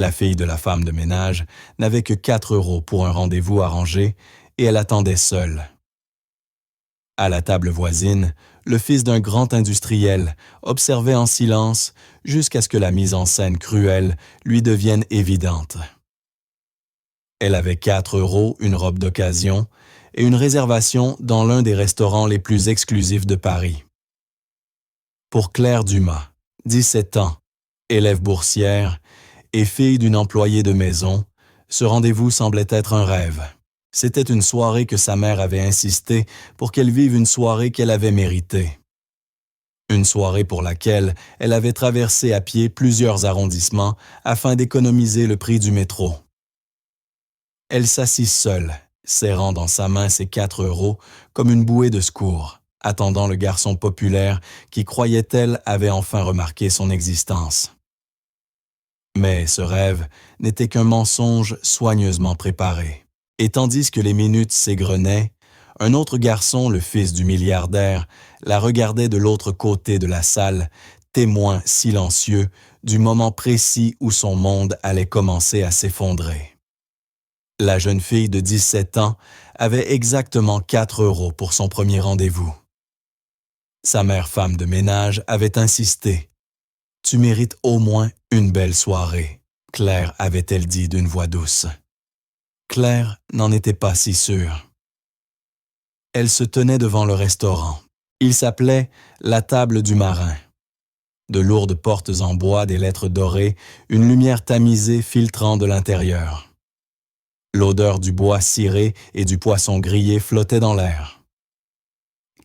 La fille de la femme de ménage n'avait que 4 € pour un rendez-vous arrangé et elle attendait seule. À la table voisine, le fils d'un grand industriel observait en silence jusqu'à ce que la mise en scène cruelle lui devienne évidente. Elle avait 4 €, une robe d'occasion et une réservation dans l'un des restaurants les plus exclusifs de Paris. Pour Claire Dumas, 17 ans, élève boursière et fille d'une employée de maison, ce rendez-vous semblait être un rêve. C'était une soirée que sa mère avait insisté pour qu'elle vive une soirée qu'elle avait méritée. Une soirée pour laquelle elle avait traversé à pied plusieurs arrondissements afin d'économiser le prix du métro. Elle s'assit seule, serrant dans sa main ses 4 € comme une bouée de secours, attendant le garçon populaire qui, croyait-elle, avait enfin remarqué son existence. Mais ce rêve n'était qu'un mensonge soigneusement préparé. Et tandis que les minutes s'égrenaient, un autre garçon, le fils du milliardaire, la regardait de l'autre côté de la salle, témoin silencieux du moment précis où son monde allait commencer à s'effondrer. La jeune fille de 17 ans avait exactement 4 € pour son premier rendez-vous. Sa mère femme de ménage avait insisté. « Tu mérites au moins une belle soirée », Claire avait-elle dit d'une voix douce. Claire n'en était pas si sûre. Elle se tenait devant le restaurant. Il s'appelait « La table du marin ». De lourdes portes en bois, des lettres dorées, une lumière tamisée filtrant de l'intérieur. L'odeur du bois ciré et du poisson grillé flottait dans l'air.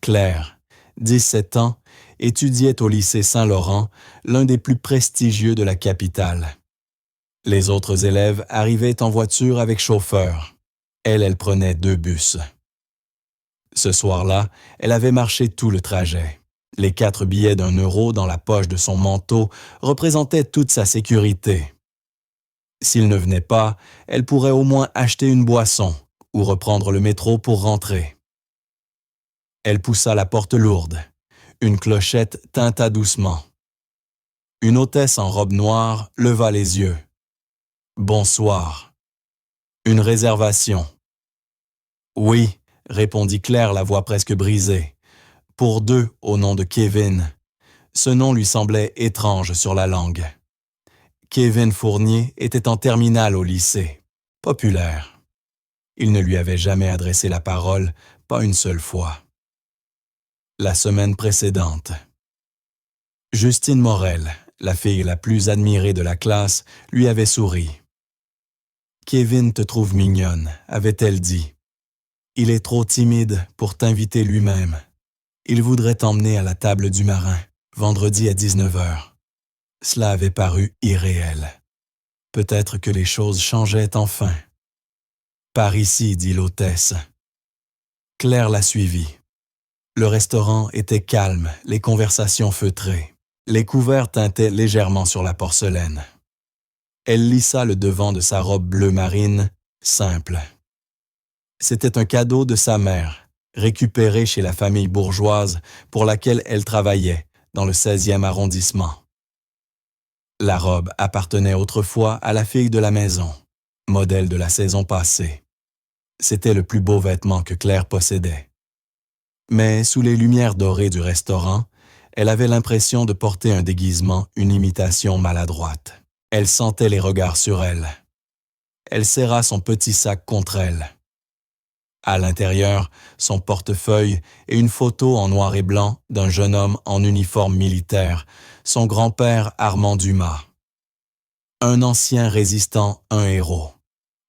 Claire, 17 ans, étudiait au lycée Saint-Laurent, l'un des plus prestigieux de la capitale. Les autres élèves arrivaient en voiture avec chauffeur. Elle prenait 2 bus. Ce soir-là, elle avait marché tout le trajet. Les 4 billets d'1 € dans la poche de son manteau représentaient toute sa sécurité. S'il ne venait pas, elle pourrait au moins acheter une boisson ou reprendre le métro pour rentrer. Elle poussa la porte lourde. Une clochette tinta doucement. Une hôtesse en robe noire leva les yeux. « Bonsoir. Une réservation. »« Oui, » répondit Claire, la voix presque brisée. « Pour 2 au nom de Kevin. » Ce nom lui semblait étrange sur la langue. Kevin Fournier était en terminale au lycée. Populaire. Il ne lui avait jamais adressé la parole, pas une seule fois. La semaine précédente. Justine Morel, la fille la plus admirée de la classe, lui avait souri. « Kevin te trouve mignonne », avait-elle dit. « Il est trop timide pour t'inviter lui-même. Il voudrait t'emmener à la table du marin, vendredi à 19 h. » Cela avait paru irréel. Peut-être que les choses changeaient enfin. « Par ici », dit l'hôtesse. Claire la suivit. Le restaurant était calme, les conversations feutrées. Les couverts tintaient légèrement sur la porcelaine. Elle lissa le devant de sa robe bleu marine, simple. C'était un cadeau de sa mère, récupéré chez la famille bourgeoise pour laquelle elle travaillait, dans le 16e arrondissement. La robe appartenait autrefois à la fille de la maison, modèle de la saison passée. C'était le plus beau vêtement que Claire possédait. Mais sous les lumières dorées du restaurant, elle avait l'impression de porter un déguisement, une imitation maladroite. Elle sentait les regards sur elle. Elle serra son petit sac contre elle. À l'intérieur, son portefeuille et une photo en noir et blanc d'un jeune homme en uniforme militaire, son grand-père Armand Dumas. Un ancien résistant, un héros.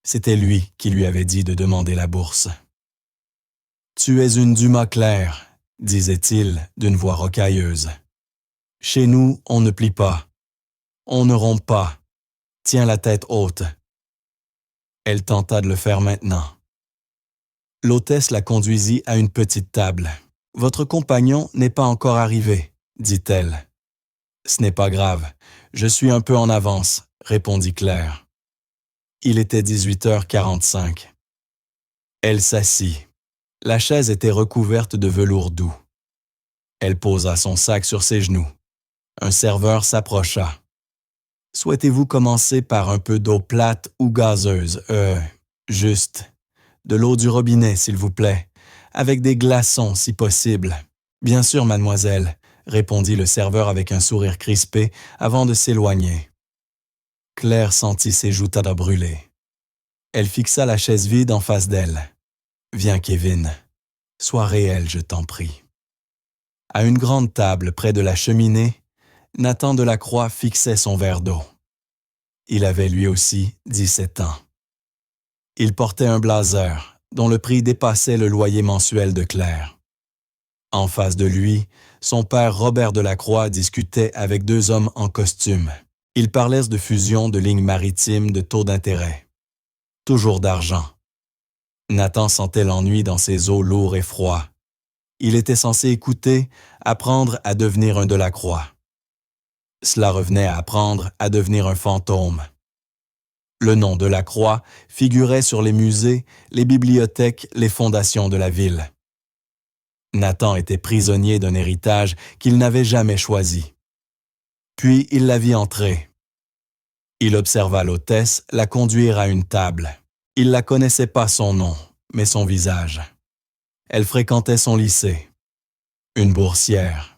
C'était lui qui lui avait dit de demander la bourse. « Tu es une Dumas Claire », disait-il d'une voix rocailleuse. « Chez nous, on ne plie pas. On ne rompt pas. Tiens la tête haute. » Elle tenta de le faire maintenant. L'hôtesse la conduisit à une petite table. « Votre compagnon n'est pas encore arrivé, » dit-elle. « Ce n'est pas grave. Je suis un peu en avance, » répondit Claire. Il était 18h45. Elle s'assit. La chaise était recouverte de velours doux. Elle posa son sac sur ses genoux. Un serveur s'approcha. Souhaitez-vous commencer par un peu d'eau plate ou gazeuse? Juste. De l'eau du robinet, s'il vous plaît, avec des glaçons si possible. Bien sûr, mademoiselle, répondit le serveur avec un sourire crispé avant de s'éloigner. Claire sentit ses joues brûler. Elle fixa la chaise vide en face d'elle. Viens, Kevin. Sois réel, je t'en prie. À une grande table près de la cheminée, Nathan Delacroix fixait son verre d'eau. Il avait lui aussi 17 ans. Il portait un blazer, dont le prix dépassait le loyer mensuel de Claire. En face de lui, son père Robert Delacroix discutait avec deux hommes en costume. Ils parlaient de fusion de lignes maritimes de taux d'intérêt. Toujours d'argent. Nathan sentait l'ennui dans ses os lourds et froids. Il était censé écouter, apprendre à devenir un Delacroix. Cela revenait à apprendre à devenir un fantôme. Le nom Delacroix figurait sur les musées, les bibliothèques, les fondations de la ville. Nathan était prisonnier d'un héritage qu'il n'avait jamais choisi. Puis il la vit entrer. Il observa l'hôtesse la conduire à une table. Il ne connaissait pas son nom, mais son visage. Elle fréquentait son lycée. Une boursière.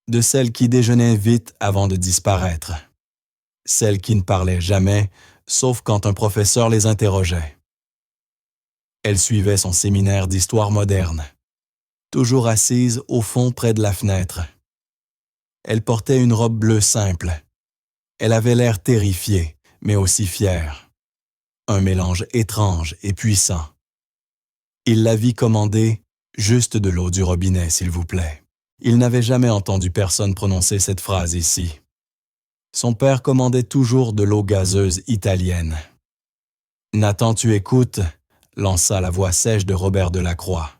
De celles qui déjeunaient vite avant de disparaître. Celles qui ne parlaient jamais, sauf quand un professeur les interrogeait. Elle suivait son séminaire d'histoire moderne, toujours assise au fond près de la fenêtre. Elle portait une robe bleue simple. Elle avait l'air terrifiée, mais aussi fière. Un mélange étrange et puissant. Il la vit commander « Juste de l'eau du robinet, s'il vous plaît ». Il n'avait jamais entendu personne prononcer cette phrase ici. Son père commandait toujours de l'eau gazeuse italienne. « Nathan, tu écoutes ?» lança la voix sèche de Robert Delacroix.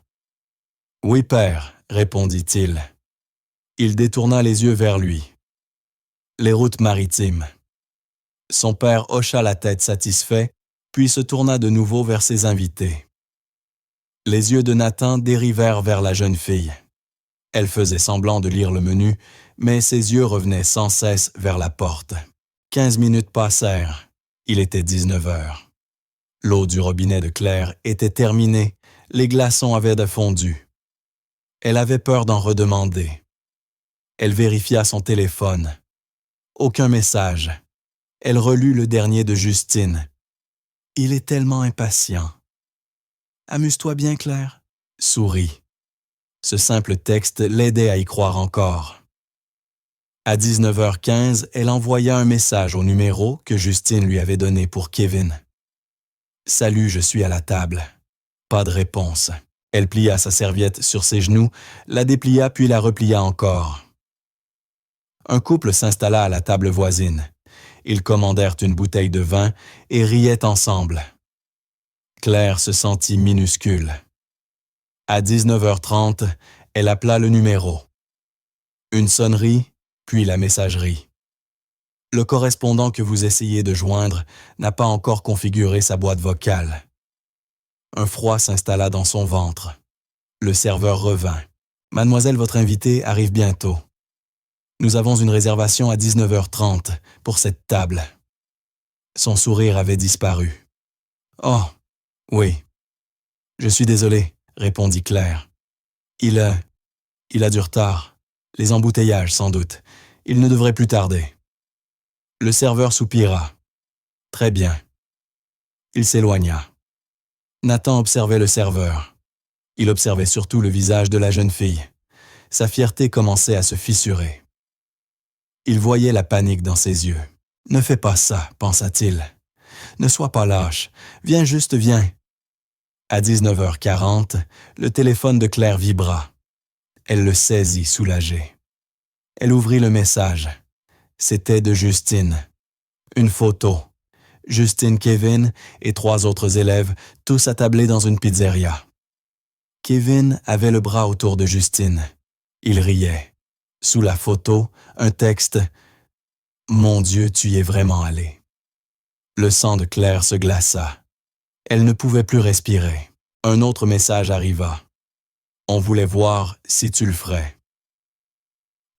« Oui, père, » répondit-il. Il détourna les yeux vers lui. Les routes maritimes. Son père hocha la tête satisfait, puis se tourna de nouveau vers ses invités. Les yeux de Nathan dérivèrent vers la jeune fille. Elle faisait semblant de lire le menu, mais ses yeux revenaient sans cesse vers la porte. 15 minutes passèrent. Il était 19 heures. L'eau du robinet de Claire était terminée, les glaçons avaient fondu. Elle avait peur d'en redemander. Elle vérifia son téléphone. Aucun message. Elle relut le dernier de Justine. Il est tellement impatient. Amuse-toi bien, Claire. Souris. Ce simple texte l'aidait à y croire encore. À 19h15, elle envoya un message au numéro que Justine lui avait donné pour Kevin. « Salut, je suis à la table. » Pas de réponse. Elle plia sa serviette sur ses genoux, la déplia puis la replia encore. Un couple s'installa à la table voisine. Ils commandèrent une bouteille de vin et riaient ensemble. Claire se sentit minuscule. À 19h30, elle appela le numéro. Une sonnerie, puis la messagerie. Le correspondant que vous essayez de joindre n'a pas encore configuré sa boîte vocale. Un froid s'installa dans son ventre. Le serveur revint. « Mademoiselle, votre invitée arrive bientôt. Nous avons une réservation à 19h30 pour cette table. » Son sourire avait disparu. « Oh, oui. Je suis désolé, » répondit Claire. « Il a du retard. Les embouteillages, sans doute. Il ne devrait plus tarder. » Le serveur soupira. « Très bien. » Il s'éloigna. Nathan observait le serveur. Il observait surtout le visage de la jeune fille. Sa fierté commençait à se fissurer. Il voyait la panique dans ses yeux. « Ne fais pas ça, pensa-t-il. Ne sois pas lâche. Viens juste, viens. » À 19h40, le téléphone de Claire vibra. Elle le saisit, soulagée. Elle ouvrit le message. C'était de Justine. Une photo. Justine, Kevin et 3 autres élèves, tous attablés dans une pizzeria. Kevin avait le bras autour de Justine. Il riait. Sous la photo, un texte « Mon Dieu, tu y es vraiment allé. » Le sang de Claire se glaça. Elle ne pouvait plus respirer. Un autre message arriva. On voulait voir si tu le ferais.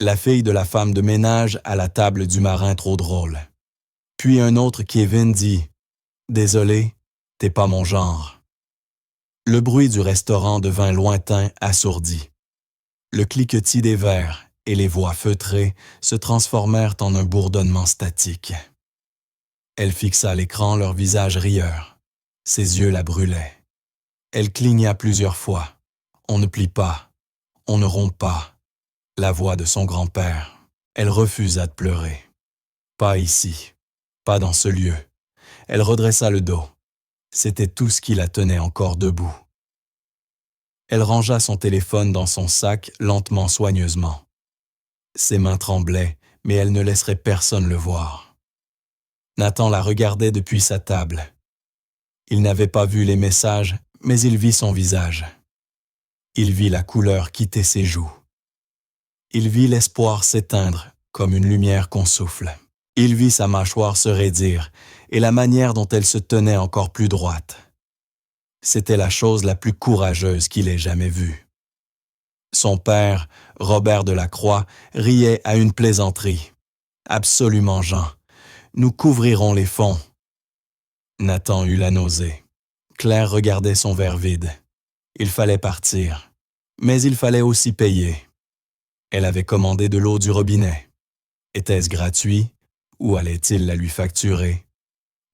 La fille de la femme de ménage à la table du marin trop drôle. Puis un autre Kevin dit « Désolé, t'es pas mon genre ». Le bruit du restaurant devint lointain, assourdi. Le cliquetis des verres et les voix feutrées se transformèrent en un bourdonnement statique. Elle fixa l'écran, leur visage rieur. Ses yeux la brûlaient. Elle cligna plusieurs fois. On ne plie pas. On ne rompt pas. La voix de son grand-père. Elle refusa de pleurer. Pas ici. Pas dans ce lieu. Elle redressa le dos. C'était tout ce qui la tenait encore debout. Elle rangea son téléphone dans son sac lentement, soigneusement. Ses mains tremblaient, mais elle ne laisserait personne le voir. Nathan la regardait depuis sa table. Il n'avait pas vu les messages, mais il vit son visage. Il vit la couleur quitter ses joues. Il vit l'espoir s'éteindre comme une lumière qu'on souffle. Il vit sa mâchoire se raidir et la manière dont elle se tenait encore plus droite. C'était la chose la plus courageuse qu'il ait jamais vue. Son père, Robert Delacroix, riait à une plaisanterie. « Absolument, Jean. Nous couvrirons les fonds. » Nathan eut la nausée. Claire regardait son verre vide. Il fallait partir. Mais il fallait aussi payer. Elle avait commandé de l'eau du robinet. Était-ce gratuit ou allait-il la lui facturer?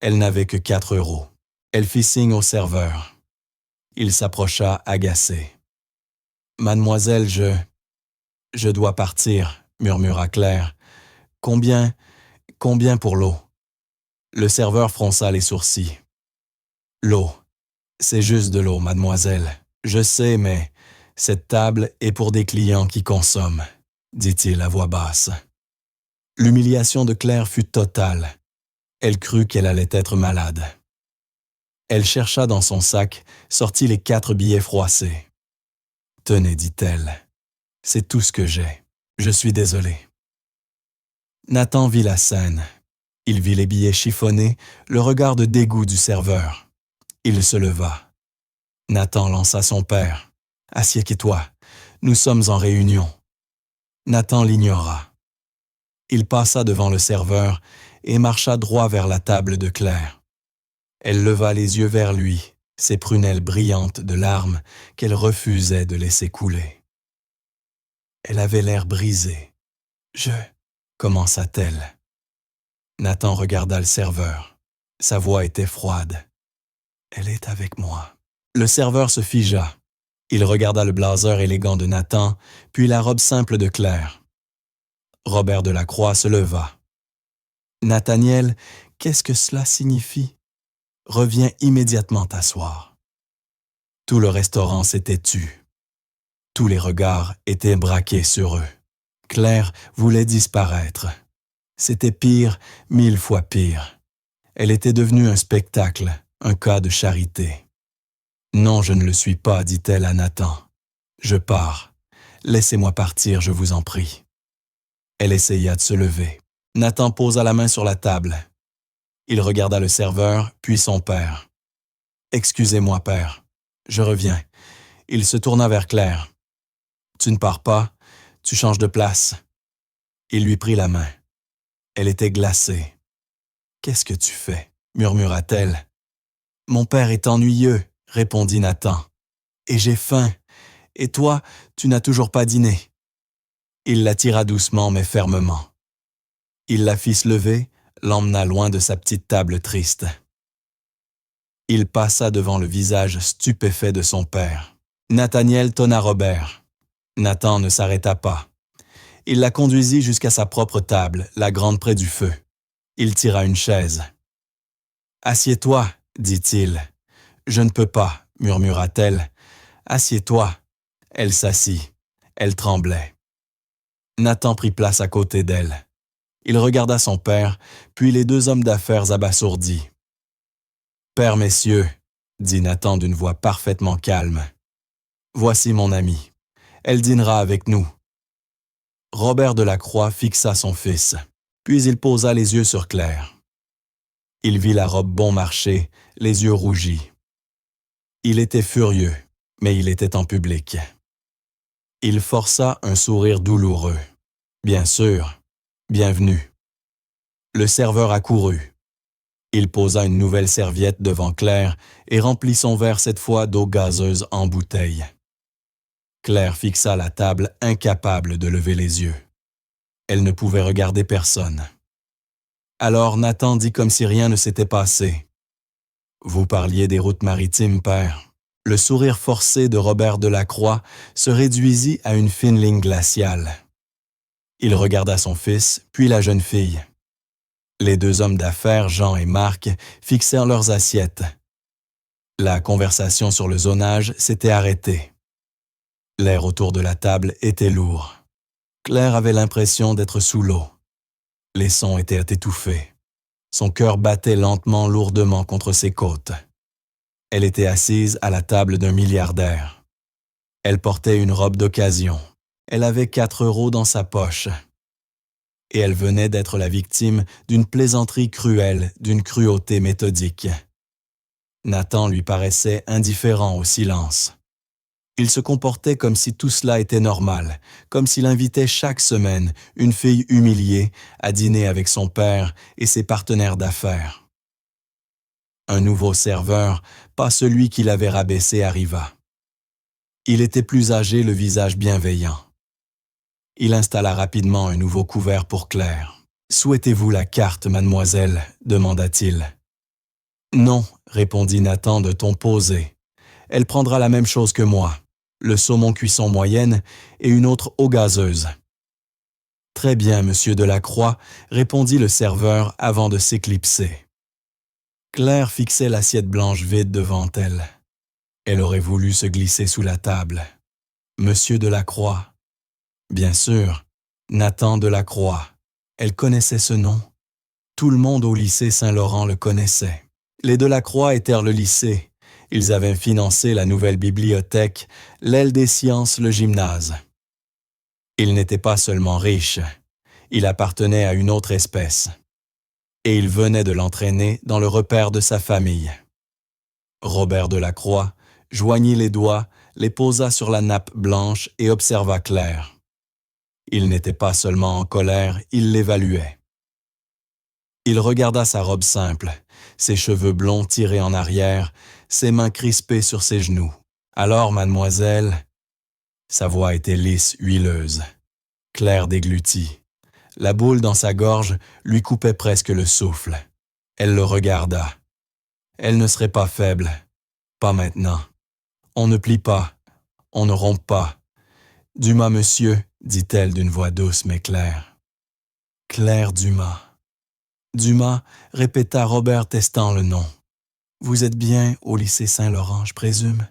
Elle n'avait que 4 €. Elle fit signe au serveur. Il s'approcha agacé. « Mademoiselle, je dois partir, » murmura Claire. « Combien pour l'eau? » Le serveur fronça les sourcils. « L'eau. C'est juste de l'eau, mademoiselle. Je sais, mais cette table est pour des clients qui consomment, » dit-il à voix basse. L'humiliation de Claire fut totale. Elle crut qu'elle allait être malade. Elle chercha dans son sac, sortit les 4 billets froissés. « Tenez, dit-elle, c'est tout ce que j'ai. Je suis désolé. » Nathan vit la scène. Il vit les billets chiffonnés, le regard de dégoût du serveur. Il se leva. Nathan lança son père. « Assieds-toi, nous sommes en réunion. » Nathan l'ignora. Il passa devant le serveur et marcha droit vers la table de Claire. Elle leva les yeux vers lui, ses prunelles brillantes de larmes qu'elle refusait de laisser couler. Elle avait l'air brisé. « Je... » commença-t-elle. Nathan regarda le serveur. Sa voix était froide. « Elle est avec moi. » Le serveur se figea. Il regarda le blazer élégant de Nathan, puis la robe simple de Claire. Robert Delacroix se leva. « Nathaniel, qu'est-ce que cela signifie? Reviens immédiatement t'asseoir. » Tout le restaurant s'était tu. Tous les regards étaient braqués sur eux. Claire voulait disparaître. C'était pire, 1000 fois pire. Elle était devenue un spectacle, un cas de charité. « Non, je ne le suis pas, » dit-elle à Nathan. « Je pars. Laissez-moi partir, je vous en prie. » Elle essaya de se lever. Nathan posa la main sur la table. Il regarda le serveur, puis son père. « Excusez-moi, père. Je reviens. » Il se tourna vers Claire. « Tu ne pars pas, tu changes de place. » Il lui prit la main. Elle était glacée. « Qu'est-ce que tu fais? » murmura-t-elle. « Mon père est ennuyeux, » répondit Nathan. « Et j'ai faim. Et toi, tu n'as toujours pas dîné. » Il la tira doucement mais fermement. Il la fit se lever, l'emmena loin de sa petite table triste. Il passa devant le visage stupéfait de son père. Nathaniel tonna Robert. Nathan ne s'arrêta pas. Il la conduisit jusqu'à sa propre table, la grande près du feu. Il tira une chaise. « Assieds-toi, » dit-il. « Je ne peux pas, » murmura-t-elle. « Assieds-toi. » Elle s'assit. Elle tremblait. Nathan prit place à côté d'elle. Il regarda son père, puis les 2 hommes d'affaires abasourdis. « Père, messieurs, » dit Nathan d'une voix parfaitement calme. « Voici mon amie. Elle dînera avec nous. » Robert Delacroix fixa son fils, puis il posa les yeux sur Claire. Il vit la robe bon marché, les yeux rougis. Il était furieux, mais il était en public. Il força un sourire douloureux. « Bien sûr, bienvenue. » Le serveur accourut. Il posa une nouvelle serviette devant Claire et remplit son verre cette fois d'eau gazeuse en bouteille. Claire fixa la table, incapable de lever les yeux. Elle ne pouvait regarder personne. Alors Nathan dit comme si rien ne s'était passé. « Vous parliez des routes maritimes, père. » Le sourire forcé de Robert Delacroix se réduisit à une fine ligne glaciale. Il regarda son fils, puis la jeune fille. Les deux hommes d'affaires, Jean et Marc, fixèrent leurs assiettes. La conversation sur le zonage s'était arrêtée. L'air autour de la table était lourd. Claire avait l'impression d'être sous l'eau. Les sons étaient étouffés. Son cœur battait lentement, lourdement contre ses côtes. Elle était assise à la table d'un milliardaire. Elle portait une robe d'occasion. Elle avait 4 € dans sa poche. Et elle venait d'être la victime d'une plaisanterie cruelle, d'une cruauté méthodique. Nathan lui paraissait indifférent au silence. Il se comportait comme si tout cela était normal, comme s'il invitait chaque semaine une fille humiliée à dîner avec son père et ses partenaires d'affaires. Un nouveau serveur, pas celui qui l'avait rabaissé, arriva. Il était plus âgé, le visage bienveillant. Il installa rapidement un nouveau couvert pour Claire. « Souhaitez-vous la carte, mademoiselle ?» demanda-t-il. « Non, » répondit Nathan de ton posé. « Elle prendra la même chose que moi, le saumon cuisson moyenne et une autre eau gazeuse. » « Très bien, monsieur Delacroix, » répondit le serveur avant de s'éclipser. Claire fixait l'assiette blanche vide devant elle. Elle aurait voulu se glisser sous la table. Monsieur Delacroix. Bien sûr, Nathan Delacroix. Elle connaissait ce nom. Tout le monde au lycée Saint-Laurent le connaissait. Les Delacroix étaient le lycée. Ils avaient financé la nouvelle bibliothèque, l'aile des sciences, le gymnase. Il n'était pas seulement riche. Il appartenait à une autre espèce. Et il venait de l'entraîner dans le repère de sa famille. Robert Delacroix joignit les doigts, les posa sur la nappe blanche et observa Claire. Il n'était pas seulement en colère, il l'évaluait. Il regarda sa robe simple, ses cheveux blonds tirés en arrière, ses mains crispées sur ses genoux. « Alors, mademoiselle... » Sa voix était lisse, huileuse. Claire déglutit. La boule dans sa gorge lui coupait presque le souffle. Elle le regarda. Elle ne serait pas faible. Pas maintenant. On ne plie pas. On ne rompt pas. Dumas, monsieur, dit-elle d'une voix douce mais claire. Claire Dumas. Dumas, répéta Robert testant le nom. Vous êtes bien au lycée Saint-Laurent, je présume?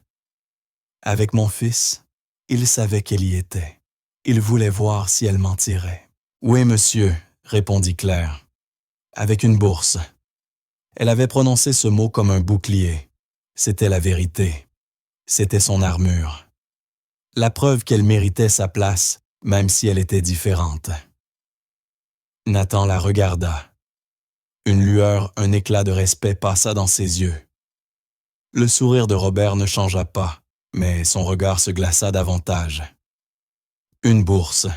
Avec mon fils, il savait qu'elle y était. Il voulait voir si elle mentirait. Oui, monsieur, répondit Claire. Avec une bourse. Elle avait prononcé ce mot comme un bouclier. C'était la vérité. C'était son armure. La preuve qu'elle méritait sa place, même si elle était différente. Nathan la regarda. Une lueur, un éclat de respect passa dans ses yeux. Le sourire de Robert ne changea pas, mais son regard se glaça davantage. Une bourse.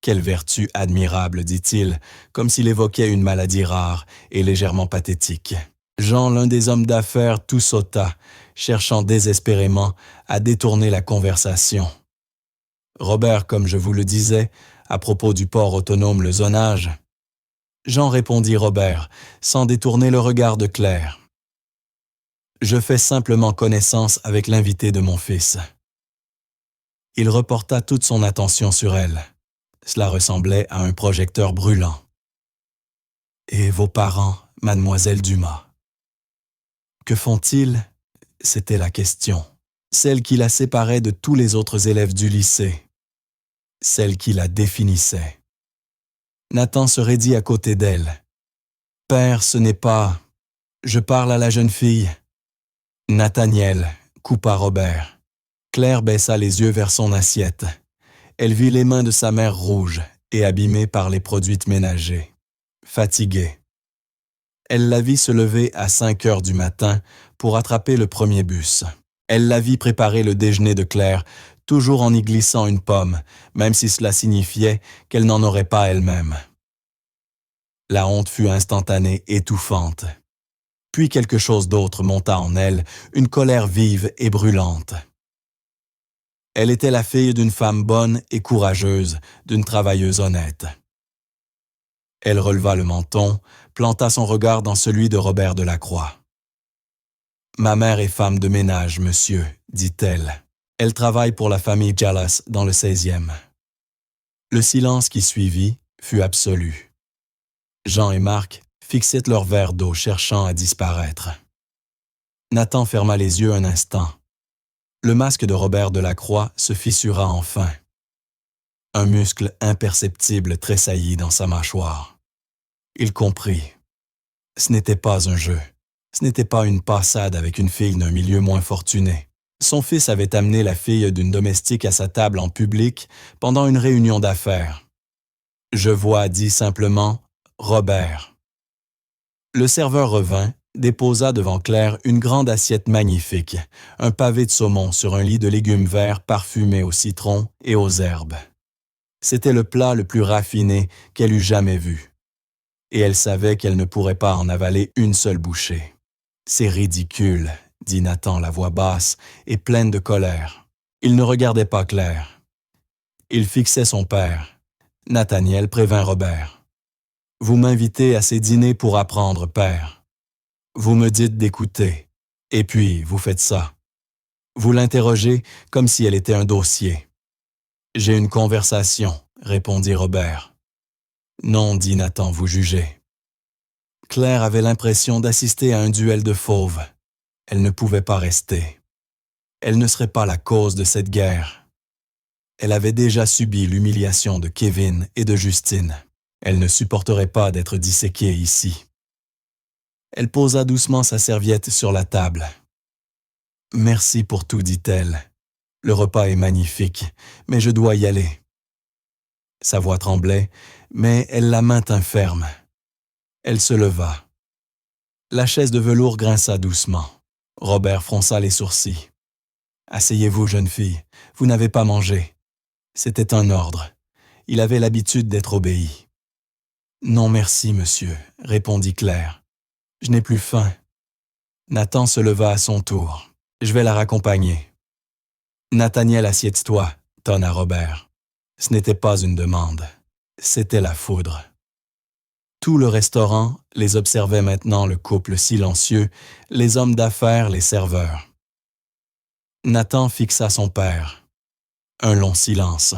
Quelle vertu admirable, dit-il, comme s'il évoquait une maladie rare et légèrement pathétique. Jean, l'un des hommes d'affaires, tout sauta, cherchant désespérément à détourner la conversation. Robert, comme je vous le disais, à propos du port autonome, le zonage. Jean répondit Robert, sans détourner le regard de Claire. Je fais simplement connaissance avec l'invité de mon fils. Il reporta toute son attention sur elle. Cela ressemblait à un projecteur brûlant. Et vos parents, mademoiselle Dumas? Que font-ils? C'était la question. Celle qui la séparait de tous les autres élèves du lycée. Celle qui la définissait. Nathan se raidit à côté d'elle. « Père, ce n'est pas... Je parle à la jeune fille. » Nathaniel, coupa Robert. Claire baissa les yeux vers son assiette. Elle vit les mains de sa mère rouges et abîmées par les produits ménagers. Fatiguée. Elle la vit se lever à 5 heures du matin pour attraper le premier bus. Elle la vit préparer le déjeuner de Claire, toujours en y glissant une pomme, même si cela signifiait qu'elle n'en aurait pas elle-même. La honte fut instantanée, étouffante. Puis quelque chose d'autre monta en elle, une colère vive et brûlante. Elle était la fille d'une femme bonne et courageuse, d'une travailleuse honnête. Elle releva le menton, planta son regard dans celui de Robert Delacroix. « Ma mère est femme de ménage, monsieur, dit-elle. Elle travaille pour la famille Jallas dans le 16e. » Le silence qui suivit fut absolu. Jean et Marc fixaient leur verre d'eau cherchant à disparaître. Nathan ferma les yeux un instant. Le masque de Robert Delacroix se fissura enfin. Un muscle imperceptible tressaillit dans sa mâchoire. Il comprit. Ce n'était pas un jeu. Ce n'était pas une passade avec une fille d'un milieu moins fortuné. Son fils avait amené la fille d'une domestique à sa table en public pendant une réunion d'affaires. Je vois, dit simplement, Robert. Le serveur revint, déposa devant Claire une grande assiette magnifique, un pavé de saumon sur un lit de légumes verts parfumés au citron et aux herbes. C'était le plat le plus raffiné qu'elle eût jamais vu. Et elle savait qu'elle ne pourrait pas en avaler une seule bouchée. « C'est ridicule », dit Nathan, la voix basse et pleine de colère. Il ne regardait pas Claire. Il fixait son père. Nathaniel prévint Robert. « Vous m'invitez à ces dîners pour apprendre, père. Vous me dites d'écouter, et puis vous faites ça. Vous l'interrogez comme si elle était un dossier. »« J'ai une conversation, » répondit Robert. « Non, dit Nathan, vous jugez. » Claire avait l'impression d'assister à un duel de fauves. Elle ne pouvait pas rester. Elle ne serait pas la cause de cette guerre. Elle avait déjà subi l'humiliation de Kevin et de Justine. Elle ne supporterait pas d'être disséquée ici. Elle posa doucement sa serviette sur la table. « Merci pour tout, dit-elle. Le repas est magnifique, mais je dois y aller. » Sa voix tremblait, mais elle la maintint ferme. Elle se leva. La chaise de velours grinça doucement. Robert fronça les sourcils. « Asseyez-vous, jeune fille, vous n'avez pas mangé. » C'était un ordre. Il avait l'habitude d'être obéi. « Non, merci, monsieur, » répondit Claire. « Je n'ai plus faim. » Nathan se leva à son tour. « Je vais la raccompagner. »« Nathaniel, assieds-toi, » tonna Robert. Ce n'était pas une demande. C'était la foudre. Tout le restaurant les observait maintenant, le couple silencieux, les hommes d'affaires, les serveurs. Nathan fixa son père. Un long silence.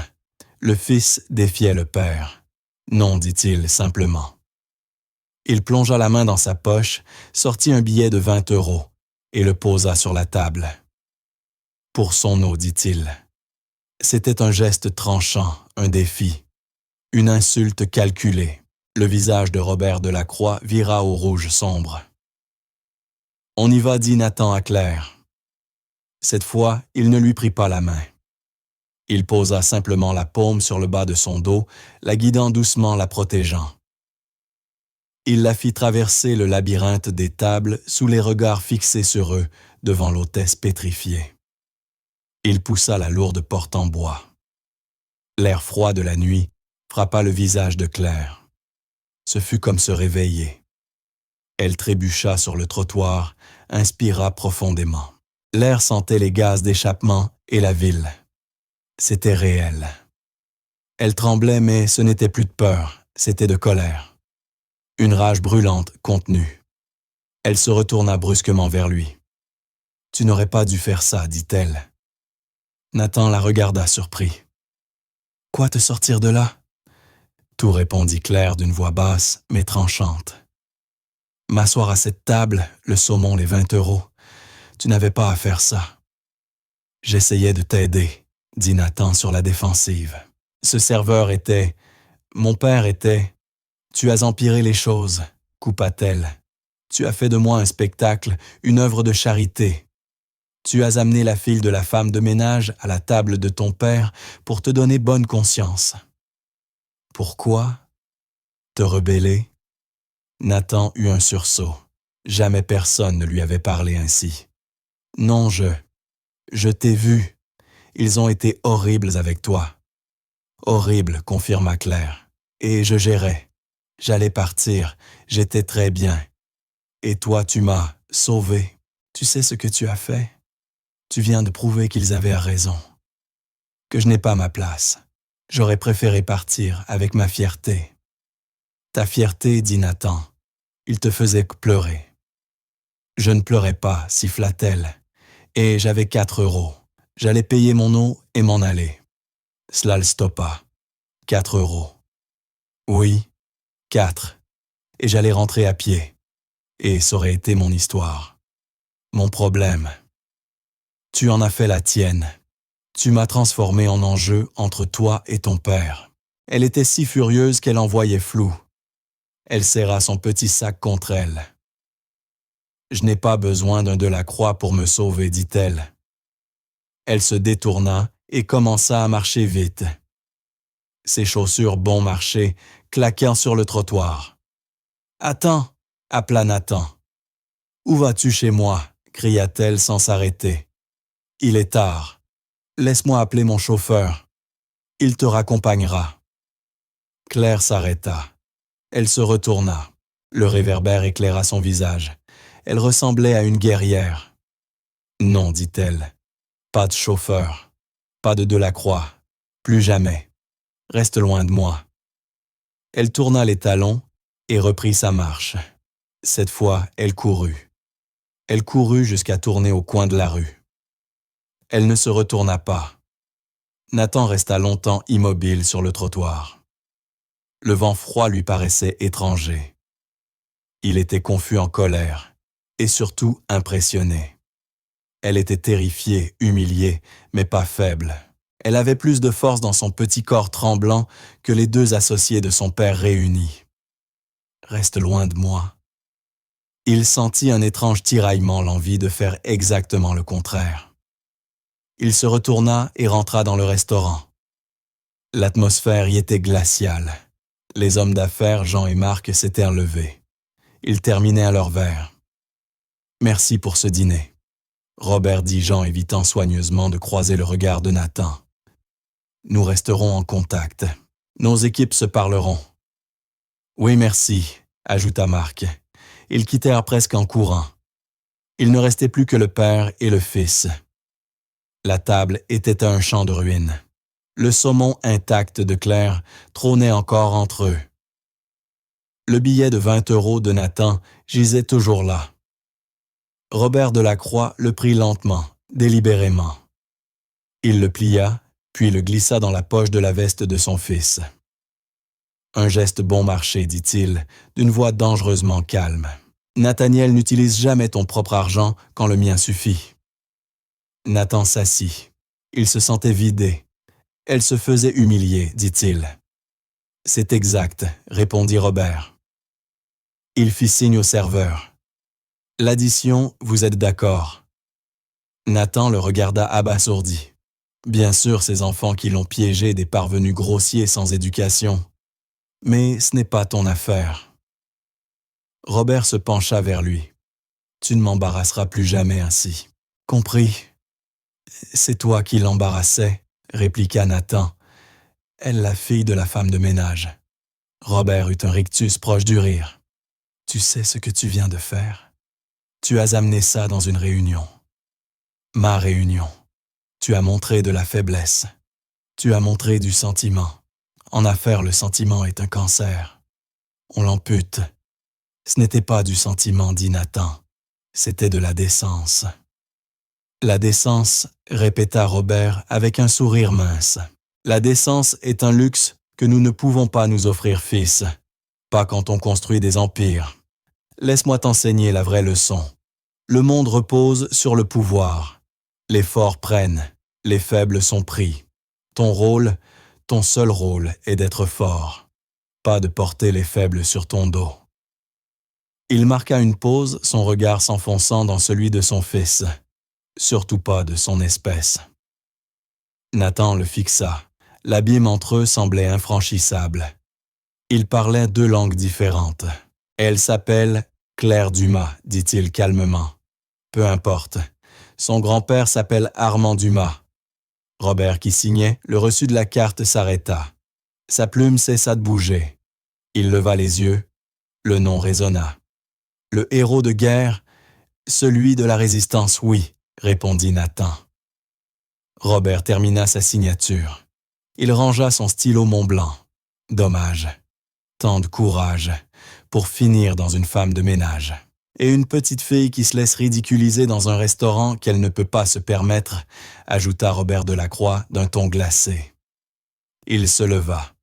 Le fils défiait le père. « Non, dit-il simplement. » Il plongea la main dans sa poche, sortit un billet de 20 € et le posa sur la table. « Pour son eau, dit-il. » C'était un geste tranchant, un défi, une insulte calculée. Le visage de Robert Delacroix vira au rouge sombre. « On y va, dit Nathan à Claire. » Cette fois, il ne lui prit pas la main. Il posa simplement la paume sur le bas de son dos, la guidant doucement, la protégeant. Il la fit traverser le labyrinthe des tables sous les regards fixés sur eux devant l'hôtesse pétrifiée. Il poussa la lourde porte en bois. L'air froid de la nuit frappa le visage de Claire. Ce fut comme se réveiller. Elle trébucha sur le trottoir, inspira profondément. L'air sentait les gaz d'échappement et la ville. C'était réel. Elle tremblait, mais ce n'était plus de peur, c'était de colère. Une rage brûlante contenue. Elle se retourna brusquement vers lui. « Tu n'aurais pas dû faire ça, dit-elle. » Nathan la regarda surpris. « Quoi te sortir de là ?» Tout répondit Claire d'une voix basse, mais tranchante. « M'asseoir à cette table, le saumon, les 20 €. Tu n'avais pas à faire ça. »« J'essayais de t'aider, » dit Nathan sur la défensive. « Ce serveur était... Mon père était... Tu as empiré les choses, » coupa-t-elle. « Tu as fait de moi un spectacle, une œuvre de charité. Tu as amené la fille de la femme de ménage à la table de ton père pour te donner bonne conscience. Pourquoi? Te rebeller? » Nathan eut un sursaut. Jamais personne ne lui avait parlé ainsi. « Non, je t'ai vu. Ils ont été horribles avec toi. »« Horribles, » confirma Claire. « Et je gérais. J'allais partir. J'étais très bien. Et toi, tu m'as sauvé. Tu sais ce que tu as fait? Tu viens de prouver qu'ils avaient raison. Que je n'ai pas ma place. J'aurais préféré partir avec ma fierté. Ta fierté, dit Nathan. Il te faisait pleurer. Je ne pleurais pas, siffla-t-elle. Et j'avais 4 euros. J'allais payer mon eau et m'en aller. Cela le stoppa. 4 euros. Oui, 4. Et j'allais rentrer à pied. Et ça aurait été mon histoire. Mon problème. Tu en as fait la tienne. Tu m'as transformé en enjeu entre toi et ton père. Elle était si furieuse qu'elle en voyait flou. Elle serra son petit sac contre elle. Je n'ai pas besoin d'un Delacroix pour me sauver, dit-elle. Elle se détourna et commença à marcher vite. Ses chaussures bon marché claquant sur le trottoir. « Attends !» appela Nathan. « Où vas-tu chez moi ?» cria-t-elle sans s'arrêter. « Il est tard. Laisse-moi appeler mon chauffeur. Il te raccompagnera. » Claire s'arrêta. Elle se retourna. Le réverbère éclaira son visage. Elle ressemblait à une guerrière. « Non, dit-elle. Pas de chauffeur. Pas de Delacroix. Plus jamais. Reste loin de moi. » Elle tourna les talons et reprit sa marche. Cette fois, elle courut. Elle courut jusqu'à tourner au coin de la rue. Elle ne se retourna pas. Nathan resta longtemps immobile sur le trottoir. Le vent froid lui paraissait étranger. Il était confus en colère et surtout impressionné. Elle était terrifiée, humiliée, mais pas faible. Elle avait plus de force dans son petit corps tremblant que les 2 associés de son père réunis. « Reste loin de moi. » Il sentit un étrange tiraillement, l'envie de faire exactement le contraire. Il se retourna et rentra dans le restaurant. L'atmosphère y était glaciale. Les hommes d'affaires, Jean et Marc, s'étaient levés. Ils terminaient leur verre. « Merci pour ce dîner. » Robert dit Jean, évitant soigneusement de croiser le regard de Nathan. « Nous resterons en contact. Nos équipes se parleront. »« Oui, merci, » ajouta Marc. Ils quittèrent presque en courant. Il ne restait plus que le père et le fils. La table était un champ de ruines. Le saumon intact de Claire trônait encore entre eux. Le billet de 20 euros de Nathan gisait toujours là. Robert Delacroix le prit lentement, délibérément. Il le plia, puis le glissa dans la poche de la veste de son fils. « Un geste bon marché, dit-il, d'une voix dangereusement calme. Nathaniel n'utilise jamais ton propre argent quand le mien suffit. » Nathan s'assit. Il se sentait vidé. Elle se faisait humilier, dit-il. « C'est exact, » répondit Robert. Il fit signe au serveur. « L'addition, vous êtes d'accord ?» Nathan le regarda abasourdi. Bien sûr, ces enfants qui l'ont piégé, des parvenus grossiers sans éducation. Mais ce n'est pas ton affaire. Robert se pencha vers lui. « Tu ne m'embarrasseras plus jamais ainsi. »« Compris. C'est toi qui l'embarrassais, » répliqua Nathan. « Elle, la fille de la femme de ménage. » Robert eut un rictus proche du rire. « Tu sais ce que tu viens de faire? Tu as amené ça dans une réunion. Ma réunion. Tu as montré de la faiblesse. Tu as montré du sentiment. En affaires, le sentiment est un cancer. On l'ampute. Ce n'était pas du sentiment, dit Nathan. C'était de la décence. » La décence, répéta Robert avec un sourire mince. La décence est un luxe que nous ne pouvons pas nous offrir, fils. Pas quand on construit des empires. Laisse-moi t'enseigner la vraie leçon. Le monde repose sur le pouvoir. Les forts prennent, les faibles sont pris. Ton rôle, ton seul rôle est d'être fort. Pas de porter les faibles sur ton dos. Il marqua une pause, son regard s'enfonçant dans celui de son fils. Surtout pas de son espèce. Nathan le fixa. L'abîme entre eux semblait infranchissable. Ils parlaient 2 langues différentes. « Elle s'appelle Claire Dumas, » dit-il calmement. « Peu importe. Son grand-père s'appelle Armand Dumas. » Robert, qui signait, le reçu de la carte s'arrêta. Sa plume cessa de bouger. Il leva les yeux. Le nom résonna. Le héros de guerre, celui de la résistance, oui, répondit Nathan. Robert termina sa signature. Il rangea son stylo Montblanc. Dommage. Tant de courage pour finir dans une femme de ménage. Et une petite fille qui se laisse ridiculiser dans un restaurant qu'elle ne peut pas se permettre, ajouta Robert Delacroix d'un ton glacé. Il se leva.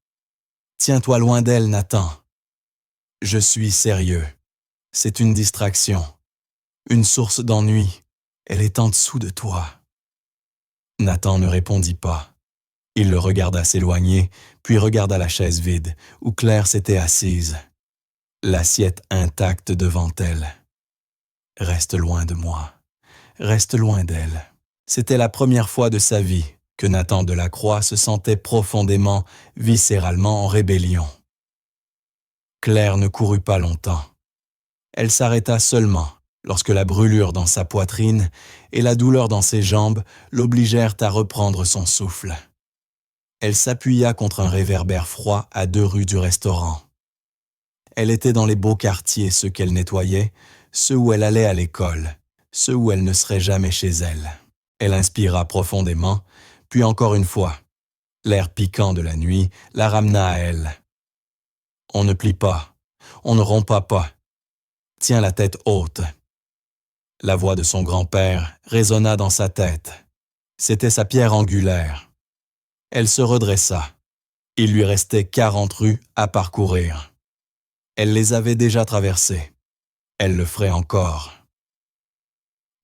Tiens-toi loin d'elle, Nathan. Je suis sérieux. C'est une distraction. Une source d'ennui. Elle est en dessous de toi. Nathan ne répondit pas. Il le regarda s'éloigner, puis regarda la chaise vide, où Claire s'était assise. L'assiette intacte devant elle. Reste loin de moi. Reste loin d'elle. C'était la première fois de sa vie que Nathan Delacroix se sentait profondément, viscéralement en rébellion. Claire ne courut pas longtemps. Elle s'arrêta seulement lorsque la brûlure dans sa poitrine et la douleur dans ses jambes l'obligèrent à reprendre son souffle. Elle s'appuya contre un réverbère froid à 2 rues du restaurant. Elle était dans les beaux quartiers, ceux qu'elle nettoyait, ceux où elle allait à l'école, ceux où elle ne serait jamais chez elle. Elle inspira profondément, puis encore une fois. L'air piquant de la nuit la ramena à elle. On ne plie pas, on ne rompt pas. Tiens la tête haute. La voix de son grand-père résonna dans sa tête. C'était sa pierre angulaire. Elle se redressa. Il lui restait 40 rues à parcourir. Elle les avait déjà traversées. Elle le ferait encore.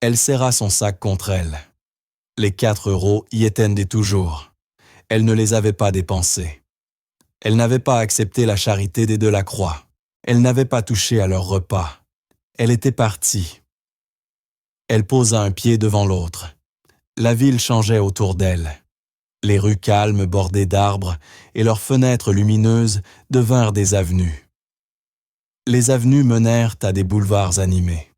Elle serra son sac contre elle. Les 4 euros y étendaient toujours. Elle ne les avait pas dépensés. Elle n'avait pas accepté la charité des Delacroix. Elle n'avait pas touché à leur repas. Elle était partie. Elle posa un pied devant l'autre. La ville changeait autour d'elle. Les rues calmes bordées d'arbres et leurs fenêtres lumineuses devinrent des avenues. Les avenues menèrent à des boulevards animés.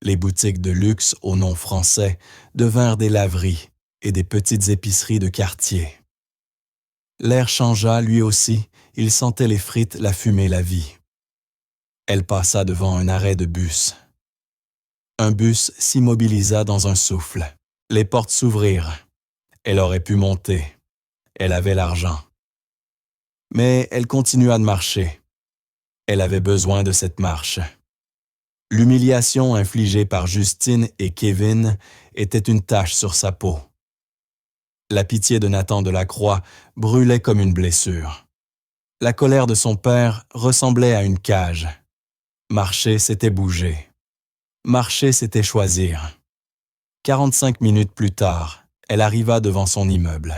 Les boutiques de luxe au nom français devinrent des laveries et des petites épiceries de quartier. L'air changea lui aussi, il sentait les frites, la fumée, la vie. Elle passa devant un arrêt de bus. Un bus s'immobilisa dans un souffle. Les portes s'ouvrirent. Elle aurait pu monter. Elle avait l'argent. Mais elle continua de marcher. Elle avait besoin de cette marche. L'humiliation infligée par Justine et Kevin était une tache sur sa peau. La pitié de Nathan Delacroix brûlait comme une blessure. La colère de son père ressemblait à une cage. Marcher, c'était bouger. Marcher, c'était choisir. 45 minutes plus tard, elle arriva devant son immeuble.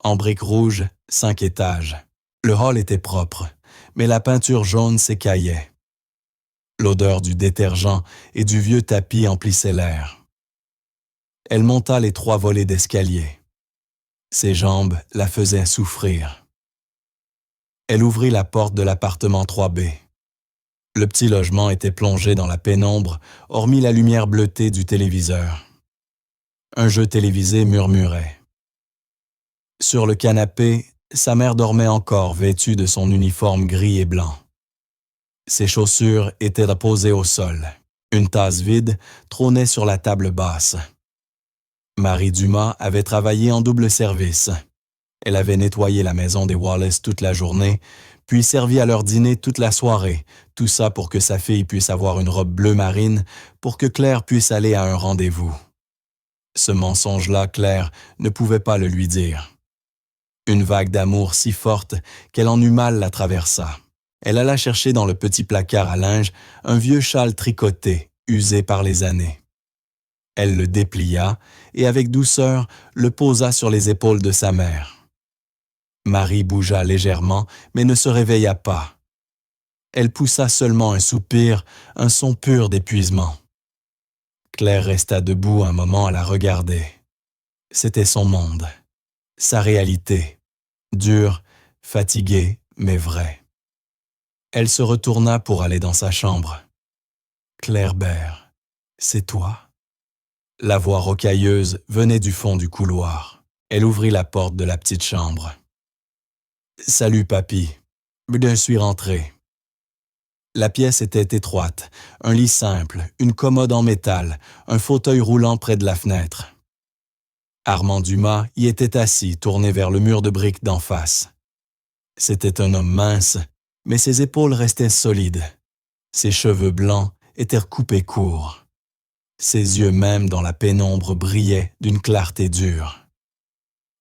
En briques rouges, 5 étages. Le hall était propre, mais la peinture jaune s'écaillait. L'odeur du détergent et du vieux tapis emplissait l'air. Elle monta les 3 volets d'escalier. Ses jambes la faisaient souffrir. Elle ouvrit la porte de l'appartement 3B. Le petit logement était plongé dans la pénombre, hormis la lumière bleutée du téléviseur. Un jeu télévisé murmurait. Sur le canapé, sa mère dormait encore vêtue de son uniforme gris et blanc. Ses chaussures étaient posées au sol. Une tasse vide trônait sur la table basse. Marie Dumas avait travaillé en double service. Elle avait nettoyé la maison des Wallace toute la journée, puis servi à leur dîner toute la soirée, tout ça pour que sa fille puisse avoir une robe bleu marine, pour que Claire puisse aller à un rendez-vous. Ce mensonge-là, Claire ne pouvait pas le lui dire. Une vague d'amour si forte qu'elle en eut mal la traversa. Elle alla chercher dans le petit placard à linge un vieux châle tricoté, usé par les années. Elle le déplia et avec douceur le posa sur les épaules de sa mère. Marie bougea légèrement, mais ne se réveilla pas. Elle poussa seulement un soupir, un son pur d'épuisement. Claire resta debout un moment à la regarder. C'était son monde, sa réalité, dure, fatiguée, mais vraie. Elle se retourna pour aller dans sa chambre. « Claire Bert, c'est toi ?» La voix rocailleuse venait du fond du couloir. Elle ouvrit la porte de la petite chambre. « Salut, papy. Je suis rentrée. » La pièce était étroite, un lit simple, une commode en métal, un fauteuil roulant près de la fenêtre. Armand Dumas y était assis, tourné vers le mur de briques d'en face. C'était un homme mince, mais ses épaules restaient solides. Ses cheveux blancs étaient coupés courts. Ses yeux même dans la pénombre brillaient d'une clarté dure.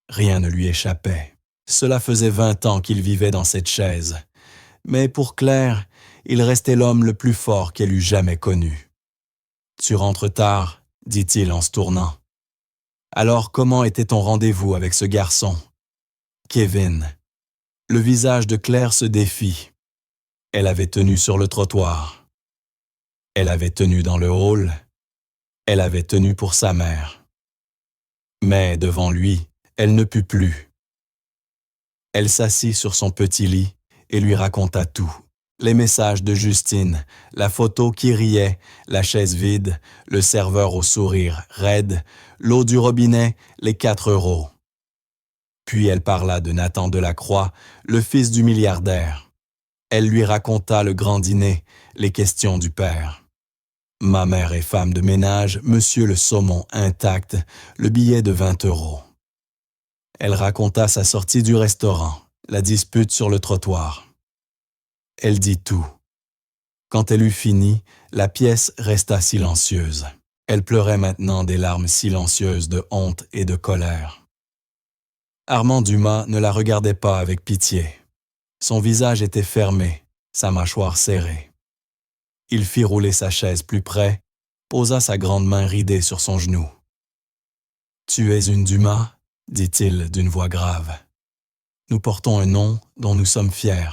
Rien ne lui échappait. Cela faisait 20 ans qu'il vivait dans cette chaise. Mais pour Claire, il restait l'homme le plus fort qu'elle eût jamais connu. « Tu rentres tard », dit-il en se tournant. « Alors comment était ton rendez-vous avec ce garçon ?»« Kevin. » Le visage de Claire se défit. Elle avait tenu sur le trottoir. Elle avait tenu dans le hall. Elle avait tenu pour sa mère. Mais devant lui, elle ne put plus. Elle s'assit sur son petit lit et lui raconta tout. Les messages de Justine, la photo qui riait, la chaise vide, le serveur au sourire raide, l'eau du robinet, les 4 euros. Puis elle parla de Nathan Delacroix, le fils du milliardaire. Elle lui raconta le grand dîner, les questions du père. Ma mère est femme de ménage, monsieur le saumon intact, le billet de 20 euros. Elle raconta sa sortie du restaurant, la dispute sur le trottoir. Elle dit tout. Quand elle eut fini, la pièce resta silencieuse. Elle pleurait maintenant des larmes silencieuses de honte et de colère. Armand Dumas ne la regardait pas avec pitié. Son visage était fermé, sa mâchoire serrée. Il fit rouler sa chaise plus près, posa sa grande main ridée sur son genou. « Tu es une Dumas ?» dit-il d'une voix grave. « Nous portons un nom dont nous sommes fiers.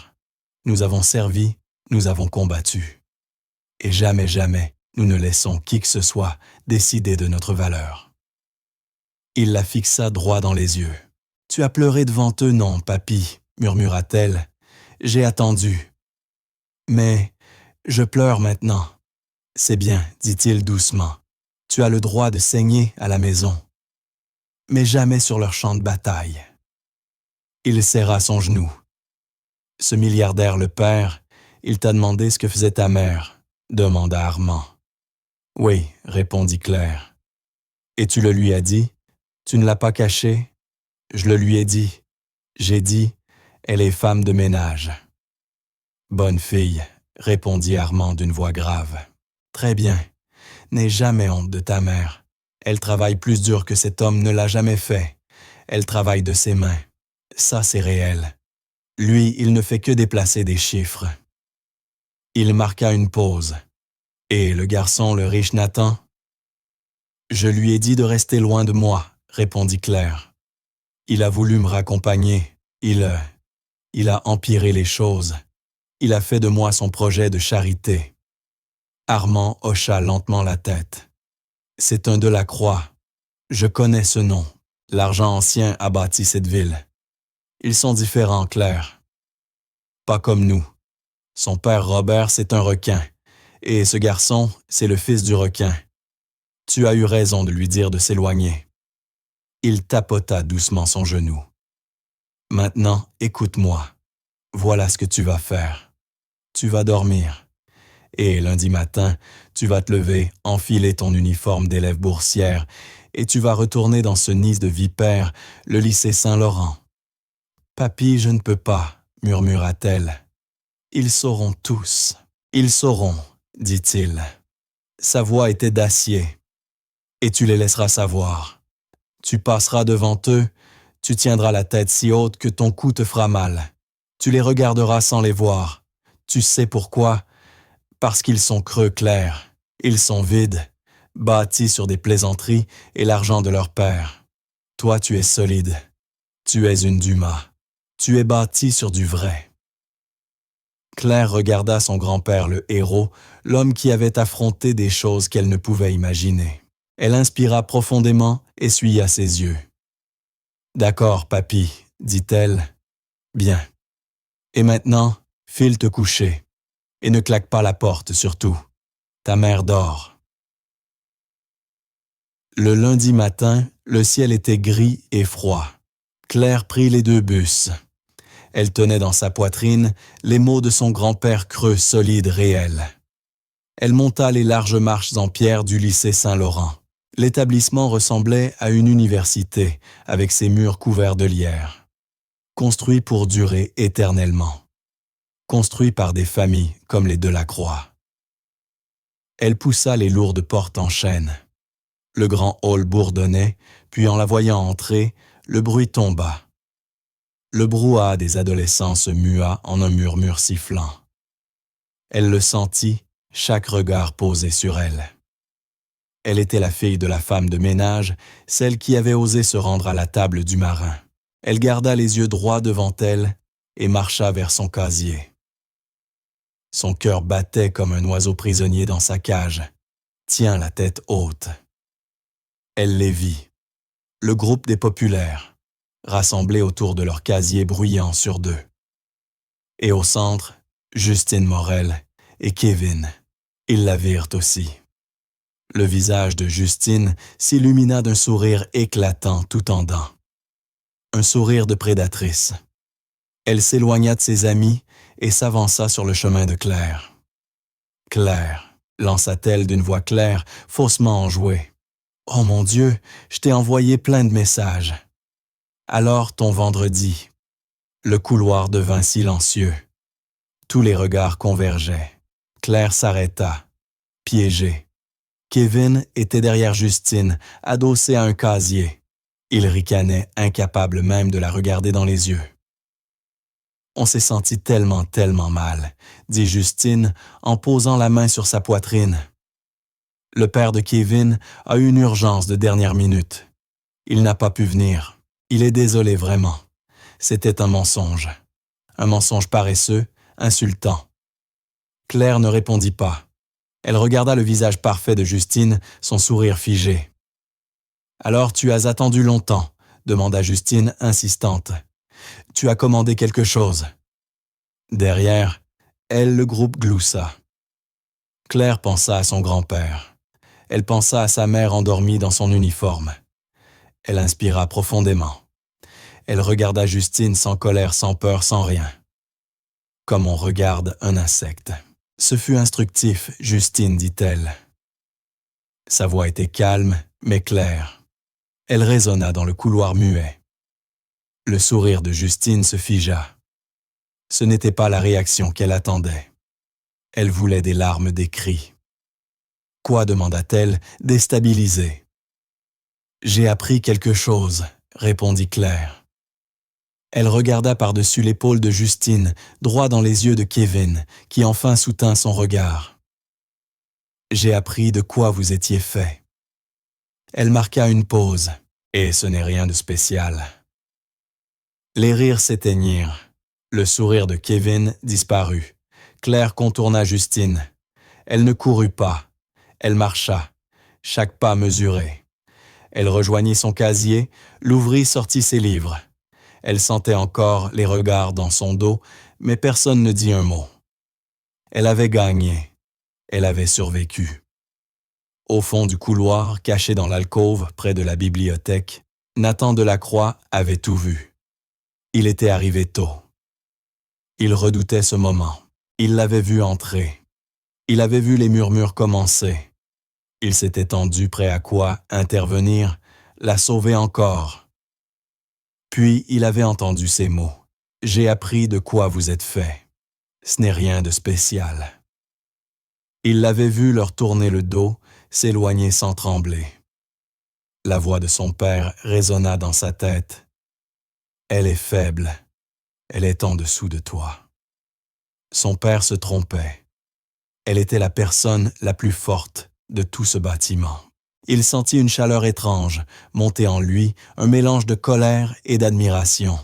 Nous avons servi, nous avons combattu. Et jamais, jamais, nous ne laissons qui que ce soit décider de notre valeur. » Il la fixa droit dans les yeux. « Tu as pleuré devant eux, non, papy, murmura-t-elle. J'ai attendu. Mais je pleure maintenant. C'est bien, dit-il doucement. Tu as le droit de saigner à la maison. Mais jamais sur leur champ de bataille. » Il serra son genou. « Ce milliardaire le père, il t'a demandé ce que faisait ta mère, demanda Armand. « Oui, répondit Claire. Et tu le lui as dit? Tu ne l'as pas caché? Je le lui ai dit. J'ai dit, elle est femme de ménage. » Bonne fille, répondit Armand d'une voix grave. Très bien, n'aie jamais honte de ta mère. Elle travaille plus dur que cet homme ne l'a jamais fait. Elle travaille de ses mains. Ça, c'est réel. Lui, il ne fait que déplacer des chiffres. Il marqua une pause. Et le garçon, le riche Nathan? Je lui ai dit de rester loin de moi, répondit Claire. Il a voulu me raccompagner. Il a empiré les choses. Il a fait de moi son projet de charité. Armand hocha lentement la tête. C'est un Delacroix. Je connais ce nom. L'argent ancien a bâti cette ville. Ils sont différents, Claire. Pas comme nous. Son père Robert, c'est un requin. Et ce garçon, c'est le fils du requin. Tu as eu raison de lui dire de s'éloigner. Il tapota doucement son genou. Maintenant, écoute-moi. Voilà ce que tu vas faire. Tu vas dormir. Et lundi matin, tu vas te lever, enfiler ton uniforme d'élève boursière, et tu vas retourner dans ce nid de vipères, le lycée Saint-Laurent. « Papy, je ne peux pas, » murmura-t-elle. « Ils sauront tous. Ils sauront, » dit-il. Sa voix était d'acier. « Et tu les laisseras savoir. Tu passeras devant eux, tu tiendras la tête si haute que ton cou te fera mal. Tu les regarderas sans les voir. Tu sais pourquoi? Parce qu'ils sont creux clairs. Ils sont vides, bâtis sur des plaisanteries et l'argent de leur père. Toi, tu es solide. Tu es une Dumas. Tu es bâti sur du vrai. » Claire regarda son grand-père, le héros, l'homme qui avait affronté des choses qu'elle ne pouvait imaginer. Elle inspira profondément, essuya ses yeux. « D'accord, papy, » dit-elle. « Bien. Et maintenant, file te coucher. Et ne claque pas la porte, surtout. Ta mère dort. » Le lundi matin, le ciel était gris et froid. Claire prit les 2 bus. Elle tenait dans sa poitrine les mots de son grand-père creux, solide, réel. Elle monta les larges marches en pierre du lycée Saint-Laurent. L'établissement ressemblait à une université, avec ses murs couverts de lierre. Construit pour durer éternellement. Construit par des familles comme les Delacroix. Elle poussa les lourdes portes en chêne. Le grand hall bourdonnait, puis en la voyant entrer, le bruit tomba. Le brouhaha des adolescents se mua en un murmure sifflant. Elle le sentit, chaque regard posé sur elle. Elle était la fille de la femme de ménage, celle qui avait osé se rendre à la table du marin. Elle garda les yeux droits devant elle et marcha vers son casier. Son cœur battait comme un oiseau prisonnier dans sa cage, tient la tête haute. Elle les vit, le groupe des populaires, rassemblés autour de leur casier bruyant sur deux. Et au centre, Justine Morel et Kevin. Ils la virent aussi. Le visage de Justine s'illumina d'un sourire éclatant tout en dents. Un sourire de prédatrice. Elle s'éloigna de ses amis et s'avança sur le chemin de Claire. « Claire », lança-t-elle d'une voix claire, faussement enjouée. « Oh mon Dieu, je t'ai envoyé plein de messages. » Alors ton vendredi. Le couloir devint silencieux. Tous les regards convergeaient. Claire s'arrêta, piégée. Kevin était derrière Justine, adossé à un casier. Il ricanait, incapable même de la regarder dans les yeux. « On s'est senti tellement mal, » dit Justine en posant la main sur sa poitrine. Le père de Kevin a eu une urgence de dernière minute. Il n'a pas pu venir. Il est désolé vraiment. C'était un mensonge paresseux, insultant. Claire ne répondit pas. Elle regarda le visage parfait de Justine, son sourire figé. « Alors tu as attendu longtemps ?» demanda Justine, insistante. « Tu as commandé quelque chose ?» Derrière, elle, le groupe gloussa. Claire pensa à son grand-père. Elle pensa à sa mère endormie dans son uniforme. Elle inspira profondément. Elle regarda Justine sans colère, sans peur, sans rien. Comme on regarde un insecte. « Ce fut instructif, Justine, dit-elle. » Sa voix était calme, mais claire. Elle résonna dans le couloir muet. Le sourire de Justine se figea. Ce n'était pas la réaction qu'elle attendait. Elle voulait des larmes, des cris. « Quoi ?» demanda-t-elle, déstabilisée. « J'ai appris quelque chose », répondit Claire. Elle regarda par-dessus l'épaule de Justine, droit dans les yeux de Kevin, qui enfin soutint son regard. « J'ai appris de quoi vous étiez fait. » Elle marqua une pause, et ce n'est rien de spécial. Les rires s'éteignirent. Le sourire de Kevin disparut. Claire contourna Justine. Elle ne courut pas. Elle marcha, chaque pas mesuré. Elle rejoignit son casier, l'ouvrit, sortit ses livres. Elle sentait encore les regards dans son dos, mais personne ne dit un mot. Elle avait gagné. Elle avait survécu. Au fond du couloir, caché dans l'alcôve près de la bibliothèque, Nathan Delacroix avait tout vu. Il était arrivé tôt. Il redoutait ce moment. Il l'avait vu entrer. Il avait vu les murmures commencer. Il s'était tendu prêt à quoi intervenir, la sauver encore. Puis il avait entendu ces mots. « J'ai appris de quoi vous êtes fait. Ce n'est rien de spécial. » Il l'avait vu leur tourner le dos, s'éloigner sans trembler. La voix de son père résonna dans sa tête. « Elle est faible. Elle est en dessous de toi. » Son père se trompait. Elle était la personne la plus forte de tout ce bâtiment. Il sentit une chaleur étrange monter en lui, un mélange de colère et d'admiration.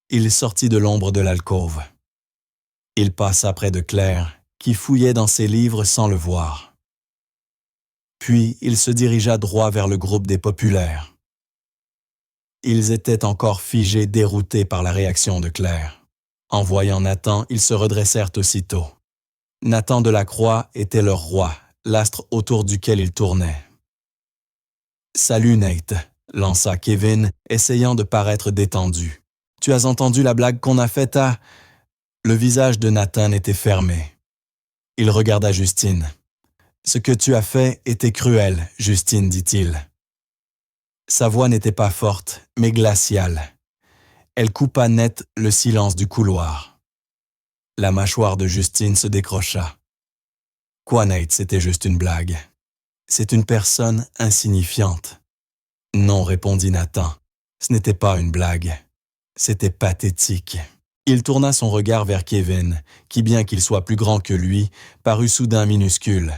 Il sortit de l'ombre de l'alcôve. Il passa près de Claire, qui fouillait dans ses livres sans le voir. Puis il se dirigea droit vers le groupe des populaires. Ils étaient encore figés, déroutés par la réaction de Claire. En voyant Nathan, ils se redressèrent aussitôt. Nathan Delacroix était leur roi, l'astre autour duquel ils tournaient. « Salut Nate », lança Kevin, essayant de paraître détendu. « Tu as entendu la blague qu'on a faite à... Le visage de Nathan était fermé. Il regarda Justine. Ce que tu as fait était cruel, Justine, dit-il. Sa voix n'était pas forte, mais glaciale. Elle coupa net le silence du couloir. La mâchoire de Justine se décrocha. Quoi, Nate, c'était juste une blague. C'est une personne insignifiante. Non, répondit Nathan. Ce n'était pas une blague. C'était pathétique. Il tourna son regard vers Kevin, qui, bien qu'il soit plus grand que lui, parut soudain minuscule.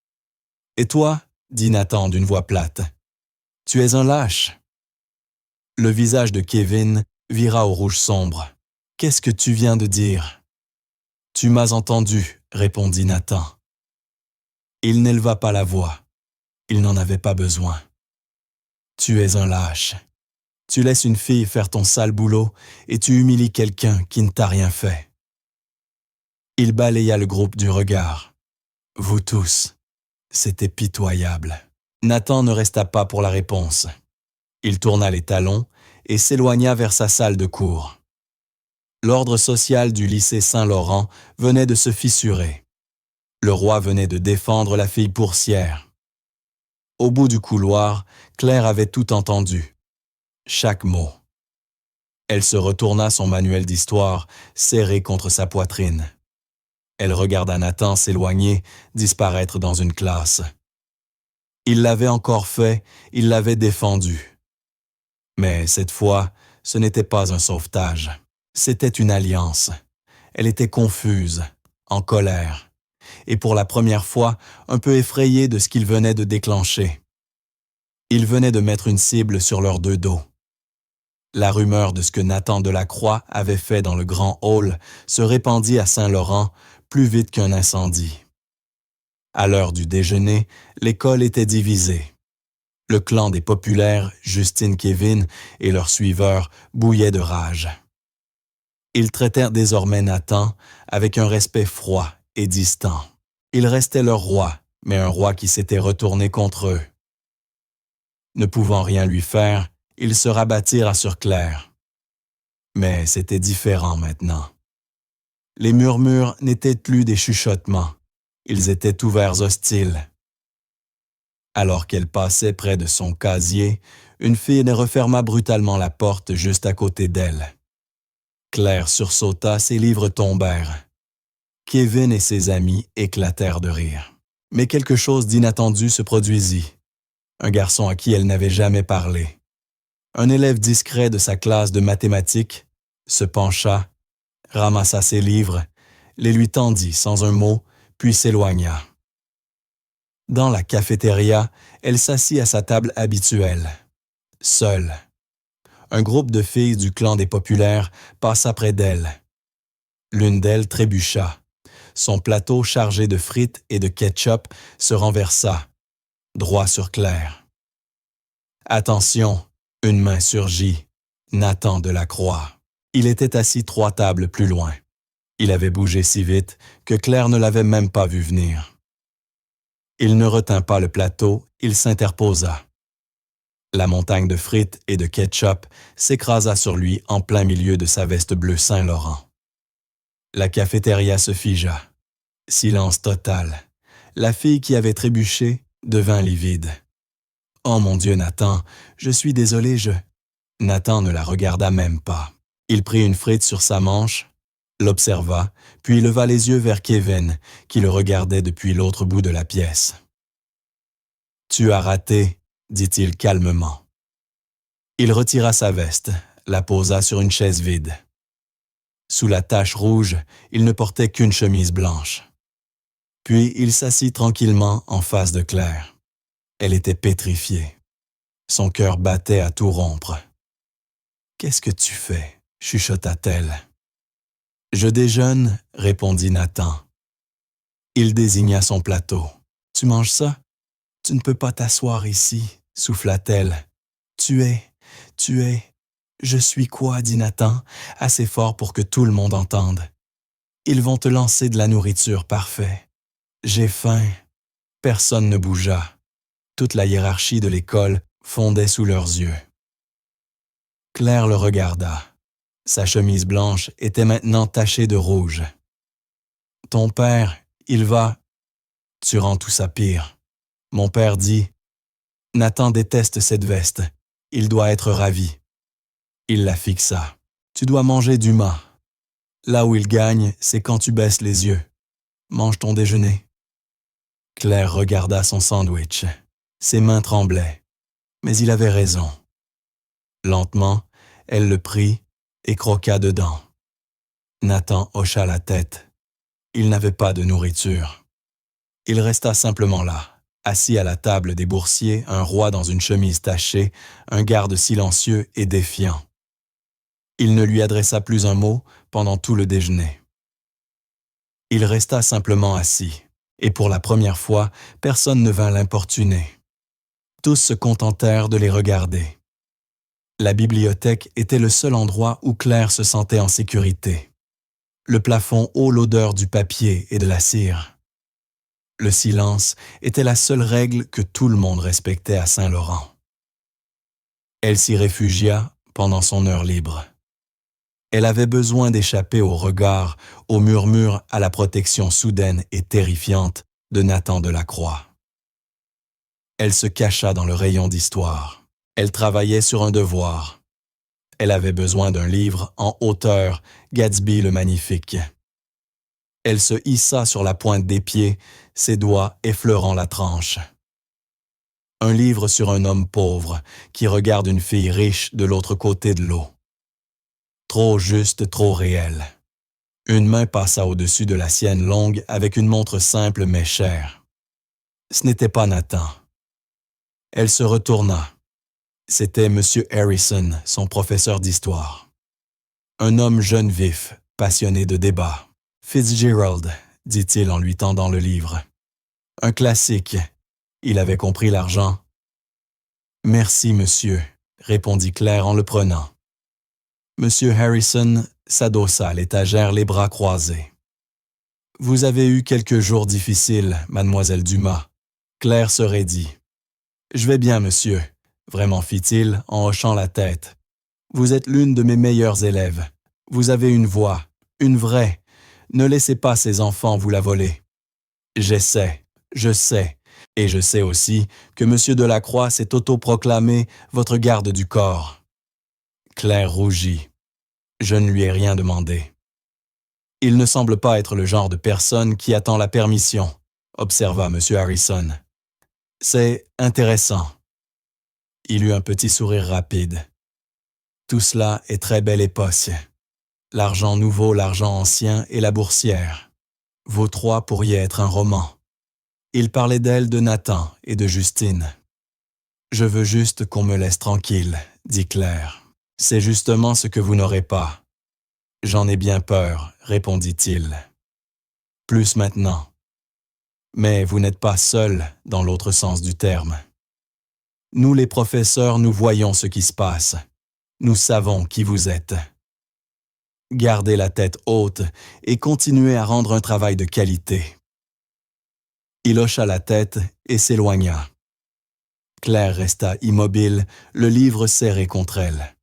« Et toi ?» dit Nathan d'une voix plate. « Tu es un lâche. » Le visage de Kevin vira au rouge sombre. « Qu'est-ce que tu viens de dire ?»« Tu m'as entendu, » répondit Nathan. Il n'éleva pas la voix. Il n'en avait pas besoin. « Tu es un lâche. Tu laisses une fille faire ton sale boulot et tu humilies quelqu'un qui ne t'a rien fait. » Il balaya le groupe du regard. « Vous tous. » C'était pitoyable. Nathan ne resta pas pour la réponse. Il tourna les talons et s'éloigna vers sa salle de cours. L'ordre social du lycée Saint-Laurent venait de se fissurer. Le roi venait de défendre la fille boursière. Au bout du couloir, Claire avait tout entendu. Chaque mot. Elle se retourna son manuel d'histoire, serré contre sa poitrine. Elle regarda Nathan s'éloigner, disparaître dans une classe. Il l'avait encore fait, il l'avait défendu. Mais cette fois, ce n'était pas un sauvetage. C'était une alliance. Elle était confuse, en colère, et pour la première fois, un peu effrayée de ce qu'il venait de déclencher. Il venait de mettre une cible sur leurs deux dos. La rumeur de ce que Nathan Delacroix avait fait dans le grand hall se répandit à Saint-Laurent plus vite qu'un incendie. À l'heure du déjeuner, l'école était divisée. Le clan des populaires, Justine, Kevin et leurs suiveurs bouillaient de rage. Ils traitèrent désormais Nathan avec un respect froid et distant. Il restait leur roi, mais un roi qui s'était retourné contre eux. Ne pouvant rien lui faire, ils se rabattirent sur Claire. Mais c'était différent maintenant. Les murmures n'étaient plus des chuchotements, ils étaient ouverts hostiles. Alors qu'elle passait près de son casier, une fille referma brutalement la porte juste à côté d'elle. Claire sursauta, ses livres tombèrent. Kevin et ses amis éclatèrent de rire. Mais quelque chose d'inattendu se produisit. Un garçon à qui elle n'avait jamais parlé. Un élève discret de sa classe de mathématiques se pencha, ramassa ses livres, les lui tendit sans un mot, puis s'éloigna. Dans la cafétéria, elle s'assit à sa table habituelle, seule. Un groupe de filles du clan des populaires passa près d'elle. L'une d'elles trébucha. Son plateau chargé de frites et de ketchup se renversa, droit sur Claire. Attention, une main surgit. Nathan Delacroix. Il était assis 3 tables plus loin. Il avait bougé si vite que Claire ne l'avait même pas vu venir. Il ne retint pas le plateau, il s'interposa. La montagne de frites et de ketchup s'écrasa sur lui en plein milieu de sa veste bleue Saint-Laurent. La cafétéria se figea. Silence total. La fille qui avait trébuché devint livide. « Oh mon Dieu, Nathan, je suis désolé, Nathan ne la regarda même pas. Il prit une frite sur sa manche, l'observa, puis leva les yeux vers Kevin, qui le regardait depuis l'autre bout de la pièce. « Tu as raté, » dit-il calmement. Il retira sa veste, la posa sur une chaise vide. Sous la tache rouge, il ne portait qu'une chemise blanche. Puis il s'assit tranquillement en face de Claire. Elle était pétrifiée. Son cœur battait à tout rompre. « Qu'est-ce que tu fais ?» chuchota-t-elle. « Je déjeune, » répondit Nathan. Il désigna son plateau. « Tu manges ça? Tu ne peux pas t'asseoir ici, » souffla-t-elle. « Tu es... Je suis quoi, dit Nathan, assez fort pour que tout le monde entende. Ils vont te lancer de la nourriture, parfait. J'ai faim. » Personne ne bougea. Toute la hiérarchie de l'école fondait sous leurs yeux. Claire le regarda. Sa chemise blanche était maintenant tachée de rouge. « Ton père, il va… » Tu rends tout ça pire. Mon père dit… Nathan déteste cette veste. Il doit être ravi. Il la fixa. Tu dois manger du mât. Là où il gagne, c'est quand tu baisses les yeux. Mange ton déjeuner. Claire regarda son sandwich. Ses mains tremblaient. Mais il avait raison. Lentement, elle le prit et croqua dedans. Nathan hocha la tête. Il n'avait pas de nourriture. Il resta simplement là, assis à la table des boursiers, un roi dans une chemise tachée, un garde silencieux et défiant. Il ne lui adressa plus un mot pendant tout le déjeuner. Il resta simplement assis, et pour la première fois, personne ne vint l'importuner. Tous se contentèrent de les regarder. La bibliothèque était le seul endroit où Claire se sentait en sécurité. Le plafond haut l'odeur du papier et de la cire. Le silence était la seule règle que tout le monde respectait à Saint-Laurent. Elle s'y réfugia pendant son heure libre. Elle avait besoin d'échapper au regard, au murmure, à la protection soudaine et terrifiante de Nathan Delacroix. Elle se cacha dans le rayon d'histoire. Elle travaillait sur un devoir. Elle avait besoin d'un livre en hauteur, Gatsby le Magnifique. Elle se hissa sur la pointe des pieds, ses doigts effleurant la tranche. Un livre sur un homme pauvre qui regarde une fille riche de l'autre côté de l'eau. Trop juste, trop réel. Une main passa au-dessus de la sienne longue avec une montre simple mais chère. Ce n'était pas Nathan. Elle se retourna. C'était M. Harrison, son professeur d'histoire. Un homme jeune vif, passionné de débat. « Fitzgerald », dit-il en lui tendant le livre. « Un classique. Il avait compris l'argent. »« Merci, monsieur », répondit Claire en le prenant. M. Harrison s'adossa à l'étagère les bras croisés. « Vous avez eu quelques jours difficiles, mademoiselle Dumas. » Claire se raidit. « Je vais bien, monsieur. » Vraiment, fit-il en hochant la tête. « Vous êtes l'une de mes meilleures élèves. Vous avez une voix, une vraie. Ne laissez pas ces enfants vous la voler. » J'essaie, je sais, et je sais aussi que M. Delacroix s'est autoproclamé votre garde du corps. Claire rougit. Je ne lui ai rien demandé. Il ne semble pas être le genre de personne qui attend la permission, observa M. Harrison. C'est intéressant. Il eut un petit sourire rapide. Tout cela est très belle époque. L'argent nouveau, l'argent ancien et la boursière. Vous trois pourriez être un roman. Il parlait d'elle, de Nathan et de Justine. Je veux juste qu'on me laisse tranquille, dit Claire. C'est justement ce que vous n'aurez pas. J'en ai bien peur, répondit-il. Plus maintenant. Mais vous n'êtes pas seul dans l'autre sens du terme. Nous les professeurs, nous voyons ce qui se passe. Nous savons qui vous êtes. Gardez la tête haute et continuez à rendre un travail de qualité. Il hocha la tête et s'éloigna. Claire resta immobile, le livre serré contre elle.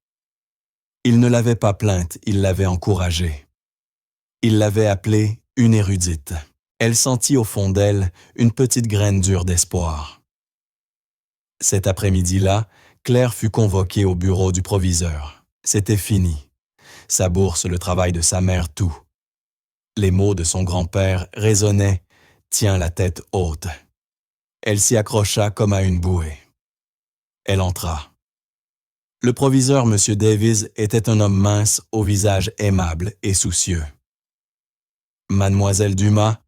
Il ne l'avait pas plainte, il l'avait encouragée. Il l'avait appelée une érudite. Elle sentit au fond d'elle une petite graine dure d'espoir. Cet après-midi-là, Claire fut convoquée au bureau du proviseur. C'était fini. Sa bourse, le travail de sa mère, tout. Les mots de son grand-père résonnaient « Tiens la tête haute ». Elle s'y accrocha comme à une bouée. Elle entra. Le proviseur, M. Davies, était un homme mince, au visage aimable et soucieux. « Mademoiselle Dumas,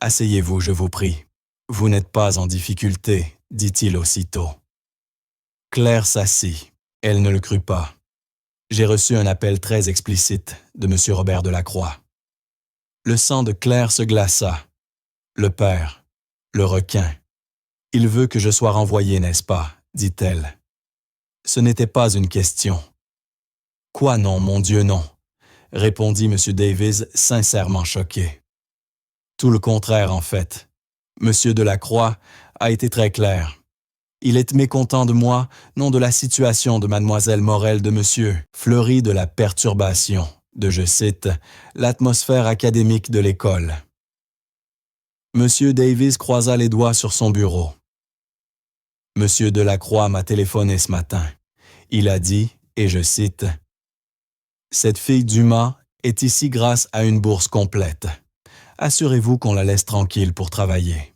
asseyez-vous, je vous prie. Vous n'êtes pas en difficulté, dit-il aussitôt. » Claire s'assit. Elle ne le crut pas. J'ai reçu un appel très explicite de M. Robert Delacroix. Le sang de Claire se glaça. Le père, le requin. Il veut que je sois renvoyé, n'est-ce pas, dit-elle. Ce n'était pas une question. Quoi non, mon Dieu, non, répondit M. Davies, sincèrement choqué. Tout le contraire, en fait. M. Delacroix a été très clair. Il est mécontent de moi, non de la situation de mademoiselle Morel de monsieur, Fleury de la perturbation, de, je cite, l'atmosphère académique de l'école. Monsieur Davis croisa les doigts sur son bureau. Monsieur Delacroix m'a téléphoné ce matin. Il a dit, et je cite, « Cette fille Dumas est ici grâce à une bourse complète. Assurez-vous qu'on la laisse tranquille pour travailler. »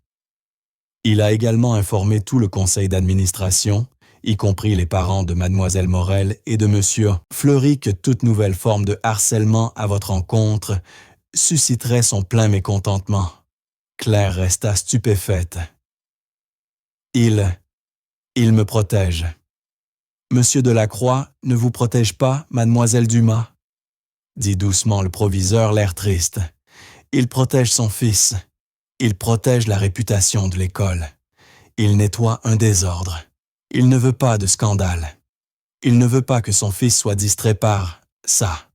Il a également informé tout le conseil d'administration, y compris les parents de mademoiselle Morel et de monsieur Fleury, que toute nouvelle forme de harcèlement à votre encontre susciterait son plein mécontentement. Claire resta stupéfaite. Il me protège. Monsieur Delacroix ne vous protège pas, mademoiselle Dumas, dit doucement le proviseur, l'air triste. Il protège son fils. Il protège la réputation de l'école. Il nettoie un désordre. Il ne veut pas de scandale. Il ne veut pas que son fils soit distrait par ça.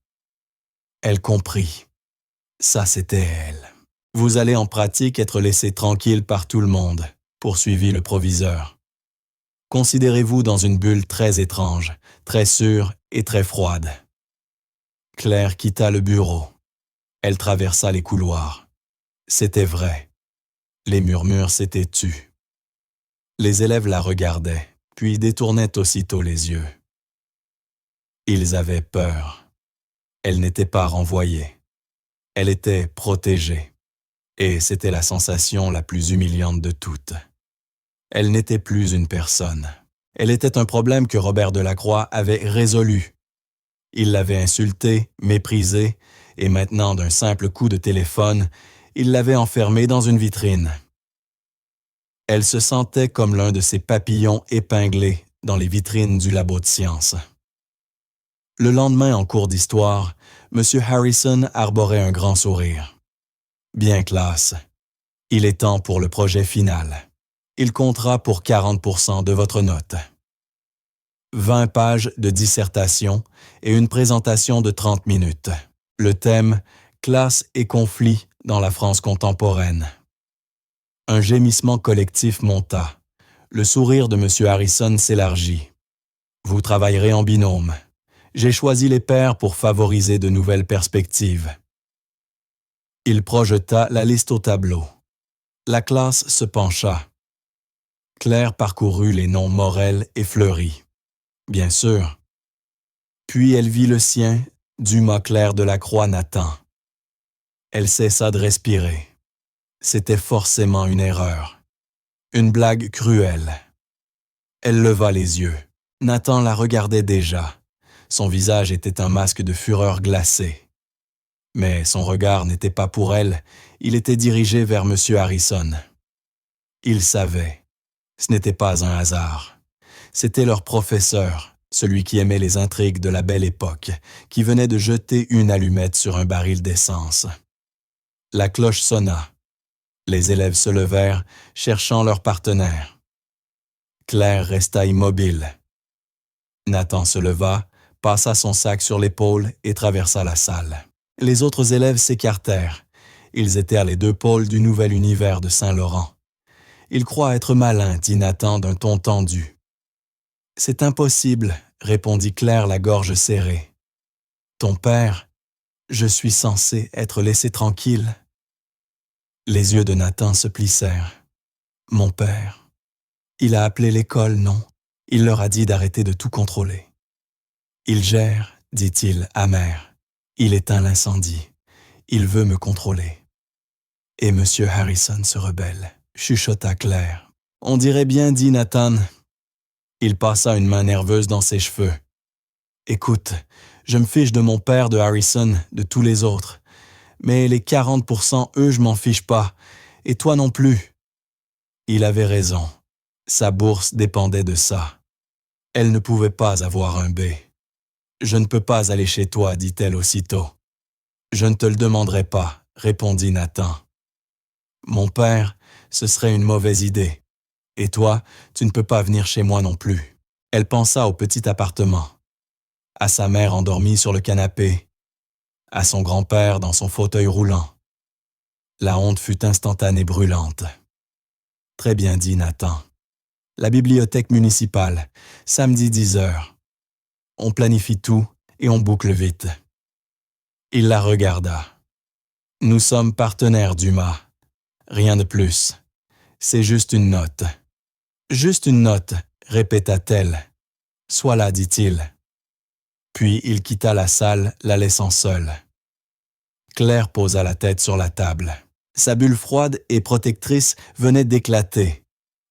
Elle comprit. Ça, c'était elle. Vous allez en pratique être laissé tranquille par tout le monde, poursuivit le proviseur. Considérez-vous dans une bulle très étrange, très sûre et très froide. Claire quitta le bureau. Elle traversa les couloirs. C'était vrai. Les murmures s'étaient tus. Les élèves la regardaient, puis détournaient aussitôt les yeux. Ils avaient peur. Elle n'était pas renvoyée. Elle était protégée. Et c'était la sensation la plus humiliante de toutes. Elle n'était plus une personne. Elle était un problème que Robert Delacroix avait résolu. Il l'avait insultée, méprisée, et maintenant, d'un simple coup de téléphone, il l'avait enfermée dans une vitrine. Elle se sentait comme l'un de ces papillons épinglés dans les vitrines du labo de sciences. Le lendemain, en cours d'histoire, M. Harrison arborait un grand sourire. « Bien, classe. Il est temps pour le projet final. Il comptera pour 40% de votre note. 20 pages de dissertation et une présentation de 30 minutes. Le thème « Classe et conflit dans la France contemporaine ». Un gémissement collectif monta. Le sourire de M. Harrison s'élargit. « Vous travaillerez en binôme. J'ai choisi les pairs pour favoriser de nouvelles perspectives. » Il projeta la liste au tableau. La classe se pencha. Claire parcourut les noms Morel et Fleury. Bien sûr. Puis elle vit le sien, Dumas Claire Delacroix Nathan. Elle cessa de respirer. C'était forcément une erreur. Une blague cruelle. Elle leva les yeux. Nathan la regardait déjà. Son visage était un masque de fureur glacée. Mais son regard n'était pas pour elle, il était dirigé vers M. Harrison. Il savait. Ce n'était pas un hasard. C'était leur professeur, celui qui aimait les intrigues de la belle époque, qui venait de jeter une allumette sur un baril d'essence. La cloche sonna. Les élèves se levèrent, cherchant leur partenaire. Claire resta immobile. Nathan se leva, passa son sac sur l'épaule et traversa la salle. Les autres élèves s'écartèrent. Ils étaient à les deux pôles du nouvel univers de Saint-Laurent. « Il croit être malin, » dit Nathan d'un ton tendu. « C'est impossible, » répondit Claire la gorge serrée. « Ton père, je suis censé être laissé tranquille. » Les yeux de Nathan se plissèrent. « Mon père. Il a appelé l'école, non? Il leur a dit d'arrêter de tout contrôler. »« Il gère, » dit-il, amer. « Il éteint l'incendie. Il veut me contrôler. » Et M. Harrison se rebelle, chuchota Claire. « On dirait bien, » dit Nathan. Il passa une main nerveuse dans ses cheveux. « Écoute, je me fiche de mon père, de Harrison, de tous les autres. Mais les 40%, eux, je m'en fiche pas. Et toi non plus. » Il avait raison. Sa bourse dépendait de ça. Elle ne pouvait pas avoir un B. « Je ne peux pas aller chez toi, » dit-elle aussitôt. « Je ne te le demanderai pas, » répondit Nathan. « Mon père, ce serait une mauvaise idée. Et toi, tu ne peux pas venir chez moi non plus. » Elle pensa au petit appartement, à sa mère endormie sur le canapé, à son grand-père dans son fauteuil roulant. La honte fut instantanée brûlante. « Très bien dit, Nathan. la bibliothèque municipale, samedi 10 heures. On planifie tout et on boucle vite. Il la regarda. Nous sommes partenaires, Dumas. Rien de plus. C'est juste une note. Juste une note, répéta-t-elle. Sois là, dit-il. Puis il quitta la salle, la laissant seule. Claire posa la tête sur la table. Sa bulle froide et protectrice venait d'éclater.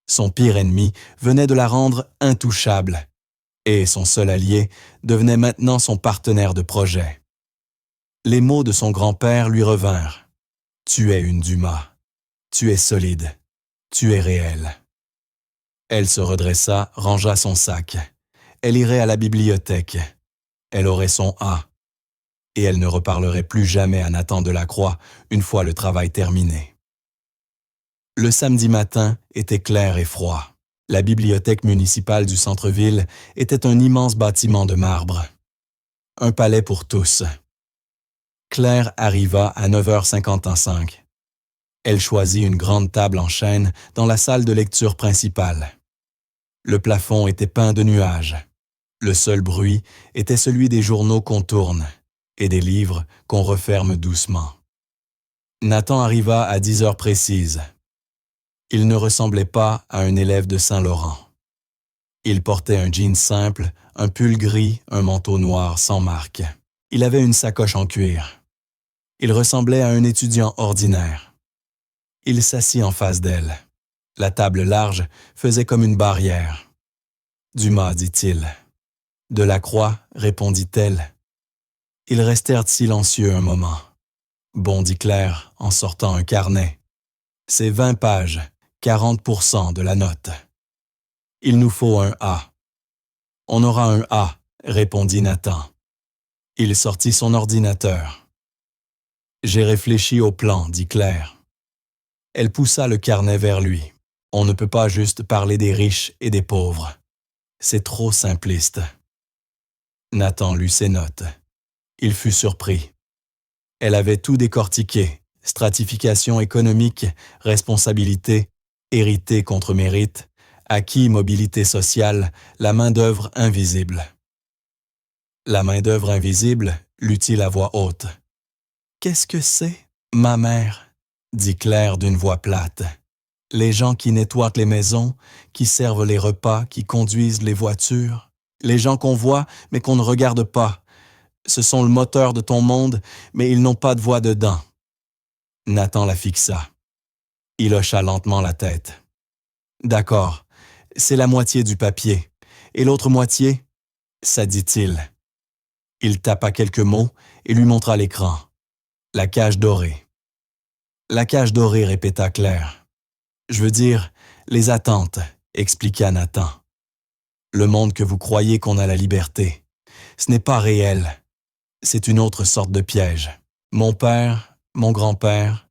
Son pire ennemi venait de la rendre intouchable. Et son seul allié devenait maintenant son partenaire de projet. Les mots de son grand-père lui revinrent. « Tu es une Dumas. Tu es solide. Tu es réel. » Elle se redressa, rangea son sac. Elle irait à la bibliothèque. Elle aurait son A. Et elle ne reparlerait plus jamais à Nathan Delacroix une fois le travail terminé. Le samedi matin était clair et froid. La bibliothèque municipale du centre-ville était un immense bâtiment de marbre. Un palais pour tous. Claire arriva à 9h55. Elle choisit une grande table en chêne dans la salle de lecture principale. Le plafond était peint de nuages. Le seul bruit était celui des journaux qu'on tourne et des livres qu'on referme doucement. Nathan arriva à 10 heures précises. Il ne ressemblait pas à un élève de Saint-Laurent. Il portait un jean simple, un pull gris, un manteau noir sans marque. Il avait une sacoche en cuir. Il ressemblait à un étudiant ordinaire. Il s'assit en face d'elle. La table large faisait comme une barrière. « Dumas, dit-il. »« Delacroix, répondit-elle. » Ils restèrent silencieux un moment. « Bon, dit Claire, en sortant un carnet. C'est 20 pages, 40% de la note. Il nous faut un A. »« On aura un A, répondit Nathan. Il sortit son ordinateur. « J'ai réfléchi au plan, dit Claire. » Elle poussa le carnet vers lui. « On ne peut pas juste parler des riches et des pauvres. C'est trop simpliste. » Nathan lut ses notes. Il fut surpris. Elle avait tout décortiqué, stratification économique, responsabilité, hérité contre mérite, acquis, mobilité sociale, la main-d'œuvre invisible. La main-d'œuvre invisible, lut-il à voix haute. « Qu'est-ce que c'est, ma mère ?» dit Claire d'une voix plate. « Les gens qui nettoient les maisons, qui servent les repas, qui conduisent les voitures, les gens qu'on voit mais qu'on ne regarde pas. Ce sont le moteur de ton monde, mais ils n'ont pas de voix dedans. » Nathan la fixa. Il hocha lentement la tête. « D'accord, c'est la moitié du papier. Et l'autre moitié, ça dit-il. » Il tapa quelques mots et lui montra l'écran. « La cage dorée. »« La cage dorée, répéta Claire. Je veux dire, les attentes, expliqua Nathan. Le monde que vous croyez qu'on a la liberté. Ce n'est pas réel. C'est une autre sorte de piège. Mon père, mon grand-père,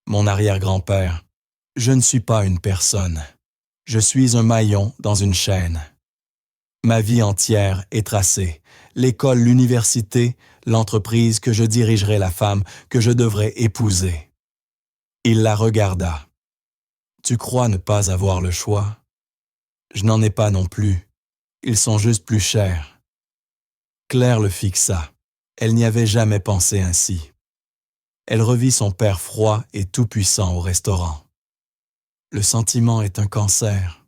mon arrière-grand-père. Je ne suis pas une personne. Je suis un maillon dans une chaîne. Ma vie entière est tracée. L'école, l'université, l'entreprise que je dirigerai, la femme que je devrais épouser. » Il la regarda. « Tu crois ne pas avoir le choix? Je n'en ai pas non plus. Ils sont juste plus chers. » Claire le fixa. Elle n'y avait jamais pensé ainsi. Elle revit son père froid et tout-puissant au restaurant. « Le sentiment est un cancer. »«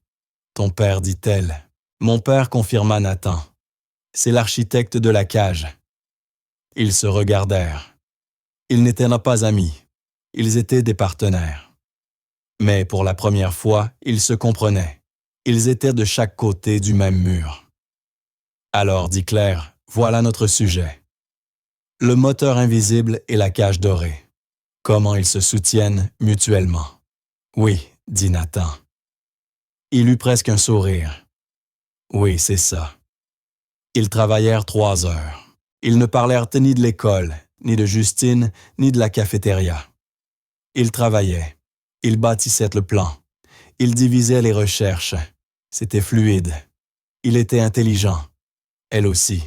Ton père, dit-elle. » Mon père, confirma Nathan. C'est l'architecte de la cage. Ils se regardèrent. Ils n'étaient pas amis. Ils étaient des partenaires. Mais pour la première fois, ils se comprenaient. Ils étaient de chaque côté du même mur. Alors, dit Claire, voilà notre sujet. Le moteur invisible et la cage dorée. Comment ils se soutiennent mutuellement. Oui, dit Nathan. Il eut presque un sourire. Oui, c'est ça. Ils travaillèrent 3 heures. Ils ne parlèrent ni de l'école, ni de Justine, ni de la cafétéria. Ils travaillaient. Ils bâtissaient le plan. Ils divisaient les recherches. C'était fluide. Il était intelligent. Elle aussi.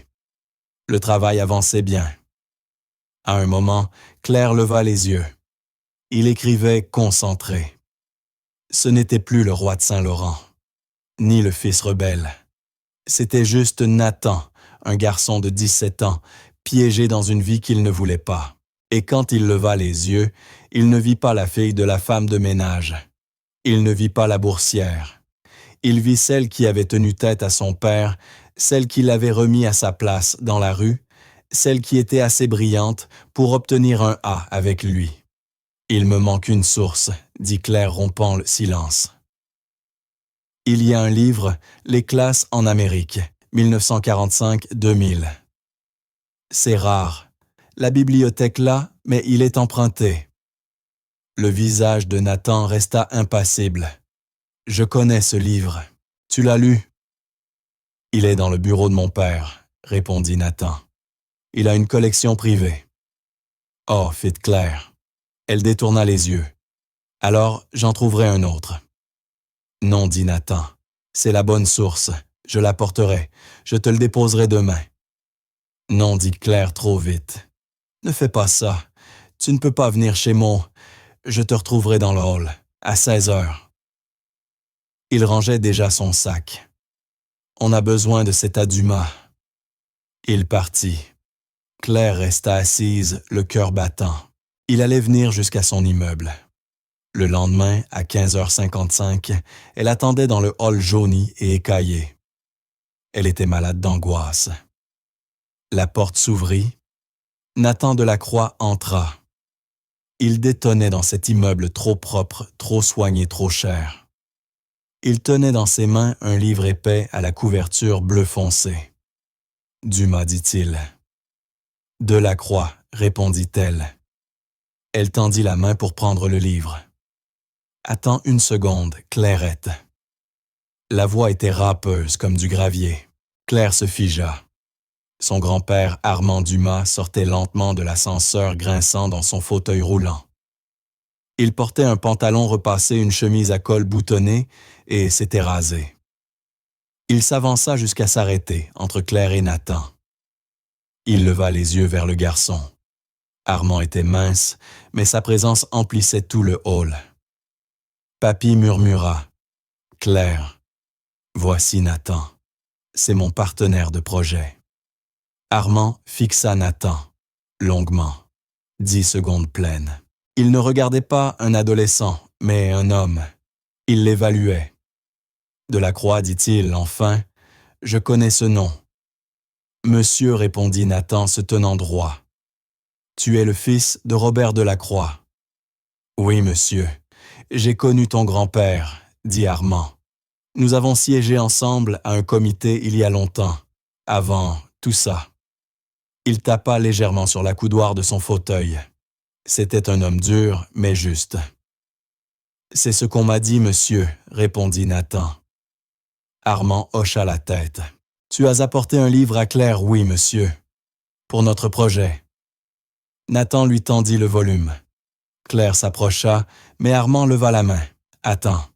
Le travail avançait bien. À un moment, Claire leva les yeux. Il écrivait concentré. Ce n'était plus le roi de Saint-Laurent. ni le fils rebelle. C'était juste Nathan, un garçon de 17 ans, piégé dans une vie qu'il ne voulait pas. Et quand il leva les yeux, il ne vit pas la fille de la femme de ménage. Il ne vit pas la boursière. Il vit celle qui avait tenu tête à son père, celle qui l'avait remis à sa place dans la rue, celle qui était assez brillante pour obtenir un A avec lui. « Il me manque une source », dit Claire rompant le silence. Il y a un livre, Les classes en Amérique, 1945-2000. C'est rare. La bibliothèque là, mais il est emprunté. Le visage de Nathan resta impassible. Je connais ce livre. Tu l'as lu? Il est dans le bureau de mon père, répondit Nathan. Il a une collection privée. Oh, fit Claire. Elle détourna les yeux. Alors, j'en trouverai un autre. Non, dit Nathan. C'est la bonne source. Je l'apporterai. Je te le déposerai demain. Non, dit Claire trop vite. Ne fais pas ça. Tu ne peux pas venir chez moi. Je te retrouverai dans le hall, à 16 heures. Il rangeait déjà son sac. On a besoin de cet aduma. Il partit. Claire resta assise, le cœur battant. Il allait venir jusqu'à son immeuble. Le lendemain, à 15h55, elle attendait dans le hall jauni et écaillé. Elle était malade d'angoisse. La porte s'ouvrit. Nathan Delacroix entra. Il détonnait dans cet immeuble trop propre, trop soigné, trop cher. Il tenait dans ses mains un livre épais à la couverture bleu foncé. « Dumas, dit-il. »« Delacroix, répondit-elle. Elle tendit la main pour prendre le livre. « Attends une seconde, Clairette. » La voix était râpeuse comme du gravier. Claire se figea. Son grand-père Armand Dumas sortait lentement de l'ascenseur grinçant dans son fauteuil roulant. Il portait un pantalon repassé, une chemise à col boutonné et s'était rasé. Il s'avança jusqu'à s'arrêter entre Claire et Nathan. Il leva les yeux vers le garçon. Armand était mince, mais sa présence emplissait tout le hall. Papy murmura. « Claire, voici Nathan. C'est mon partenaire de projet. » Armand fixa Nathan, longuement. 10 secondes pleines. Il ne regardait pas un adolescent, mais un homme. Il l'évaluait. Delacroix, dit-il, enfin, « Je connais ce nom. » Monsieur, répondit Nathan, se tenant droit. « Tu es le fils de Robert Delacroix. »« Oui, monsieur. J'ai connu ton grand-père, » dit Armand. « Nous avons siégé ensemble à un comité il y a longtemps, avant tout ça. » Il tapa légèrement sur la coudoir de son fauteuil. C'était un homme dur, mais juste. « C'est ce qu'on m'a dit, monsieur, » répondit Nathan. Armand hocha la tête. « Tu as apporté un livre à Claire, oui, monsieur. Pour notre projet. » Nathan lui tendit le volume. Claire s'approcha, mais Armand leva la main. « Attends. »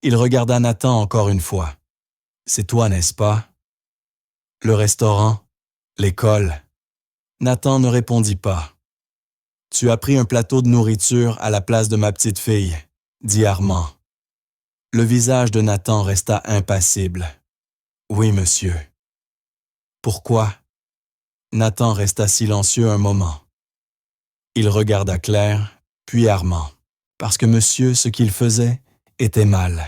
Il regarda Nathan encore une fois. « C'est toi, n'est-ce pas? » Le restaurant? L'école? Nathan ne répondit pas. « Tu as pris un plateau de nourriture à la place de ma petite fille, » dit Armand. Le visage de Nathan resta impassible. « Oui, monsieur. » « Pourquoi? » Nathan resta silencieux un moment. Il regarda Claire, puis Armand. Parce que monsieur, ce qu'il faisait, était mal.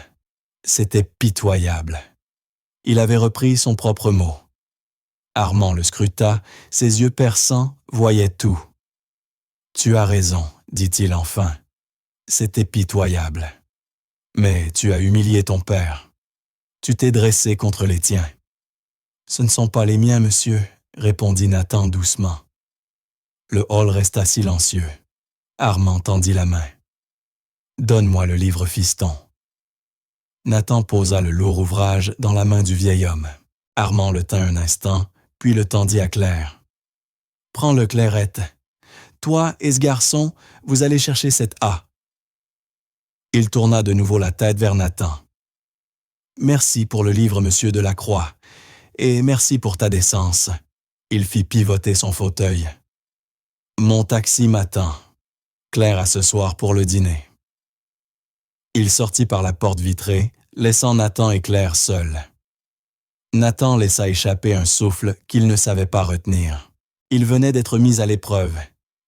C'était pitoyable. Il avait repris son propre mot. Armand le scruta, ses yeux perçants voyaient tout. « Tu as raison, dit-il enfin. C'était pitoyable. Mais tu as humilié ton père. Tu t'es dressé contre les tiens. »« Ce ne sont pas les miens, monsieur, » répondit Nathan doucement. Le hall resta silencieux. Armand tendit la main. « Donne-moi le livre, fiston. » Nathan posa le lourd ouvrage dans la main du vieil homme. Armand le tint un instant, puis le tendit à Claire. « Prends-le, Clairette. Toi et ce garçon, vous allez chercher cette A. » Il tourna de nouveau la tête vers Nathan. « Merci pour le livre, monsieur Delacroix, et merci pour ta décence. » Il fit pivoter son fauteuil. « Mon taxi m'attend. Claire à ce soir pour le dîner. » Il sortit par la porte vitrée, laissant Nathan et Claire seuls. Nathan laissa échapper un souffle qu'il ne savait pas retenir. Il venait d'être mis à l'épreuve,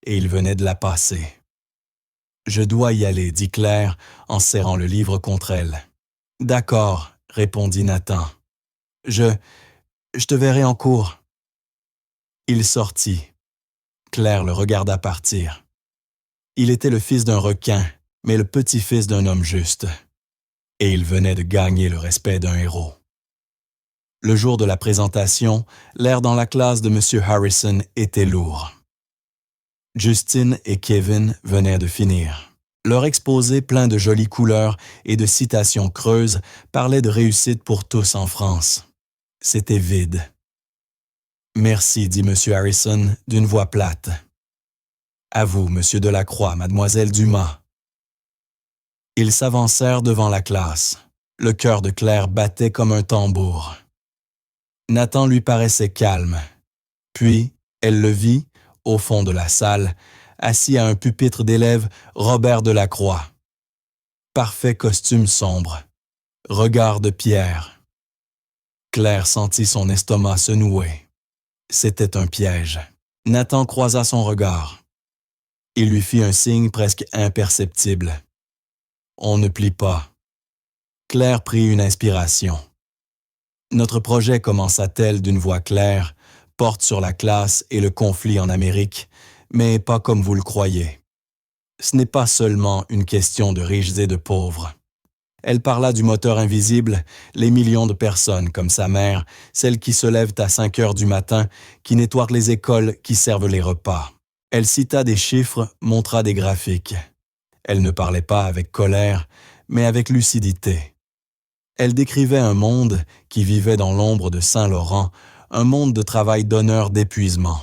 et il venait de la passer. « Je dois y aller, dit Claire en serrant le livre contre elle. « D'accord, répondit Nathan. Je te verrai en cours. » Il sortit. Claire le regarda partir. Il était le fils d'un requin, mais le petit-fils d'un homme juste. Et il venait de gagner le respect d'un héros. Le jour de la présentation, l'air dans la classe de M. Harrison était lourd. Justine et Kevin venaient de finir. Leur exposé plein de jolies couleurs et de citations creuses parlait de réussite pour tous en France. C'était vide. « Merci, dit M. Harrison d'une voix plate. « À vous, M. Delacroix, Mademoiselle Dumas. » Ils s'avancèrent devant la classe. Le cœur de Claire battait comme un tambour. Nathan lui paraissait calme. Puis, elle le vit, au fond de la salle, assis à un pupitre d'élève, Robert Delacroix. Parfait costume sombre. Regard de pierre. Claire sentit son estomac se nouer. C'était un piège. Nathan croisa son regard. Il lui fit un signe presque imperceptible. On ne plie pas. Claire prit une inspiration. Notre projet, commença-t-elle d'une voix claire, porte sur la classe et le conflit en Amérique, mais pas comme vous le croyez. Ce n'est pas seulement une question de riches et de pauvres. Elle parla du moteur invisible, les millions de personnes comme sa mère, celles qui se lèvent à 5 heures du matin, qui nettoient les écoles, qui servent les repas. Elle cita des chiffres, montra des graphiques. Elle ne parlait pas avec colère, mais avec lucidité. Elle décrivait un monde qui vivait dans l'ombre de Saint-Laurent, un monde de travail d'honneur d'épuisement.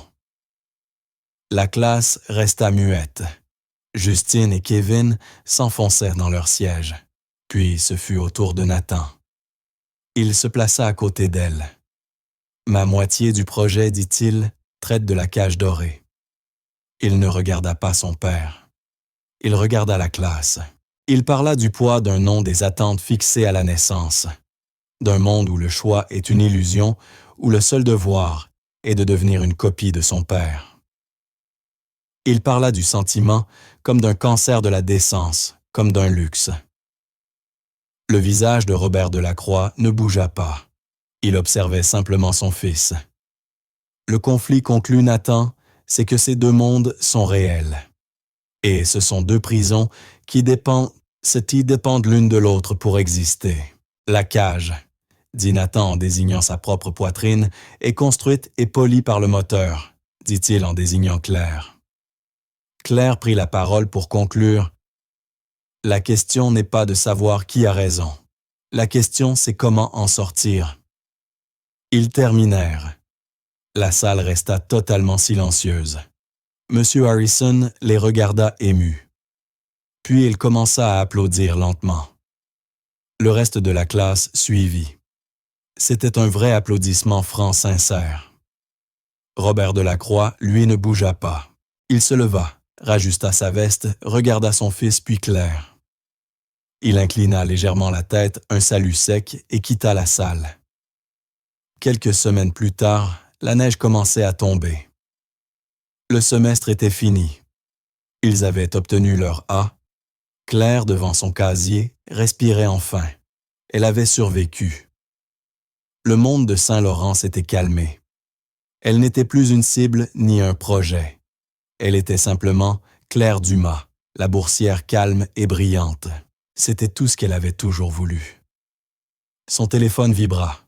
La classe resta muette. Justine et Kevin s'enfoncèrent dans leur siège. Puis ce fut au tour de Nathan. Il se plaça à côté d'elle. « Ma moitié du projet, dit-il, traite de la cage dorée. » Il ne regarda pas son père. Il regarda la classe. Il parla du poids d'un nom des attentes fixées à la naissance, d'un monde où le choix est une illusion, où le seul devoir est de devenir une copie de son père. Il parla du sentiment comme d'un cancer de la décence, comme d'un luxe. Le visage de Robert Delacroix ne bougea pas. Il observait simplement son fils. Le conflit, conclut Nathan, c'est que ces deux mondes sont réels. Et ce sont deux prisons qui dépendent l'une de l'autre pour exister. La cage, dit Nathan en désignant sa propre poitrine, est construite et polie par le moteur, dit-il en désignant Claire. Claire prit la parole pour conclure. La question n'est pas de savoir qui a raison. La question, c'est comment en sortir. Ils terminèrent. La salle resta totalement silencieuse. M. Harrison les regarda ému. Puis il commença à applaudir lentement. Le reste de la classe suivit. C'était un vrai applaudissement franc sincère. Robert Delacroix, lui, ne bougea pas. Il se leva, rajusta sa veste, regarda son fils puis Claire. Il inclina légèrement la tête, un salut sec, et quitta la salle. Quelques semaines plus tard, la neige commençait à tomber. Le semestre était fini. Ils avaient obtenu leur A. Claire, devant son casier, respirait enfin. Elle avait survécu. Le monde de Saint-Laurent s'était calmé. Elle n'était plus une cible ni un projet. Elle était simplement Claire Dumas, la boursière calme et brillante. C'était tout ce qu'elle avait toujours voulu. Son téléphone vibra.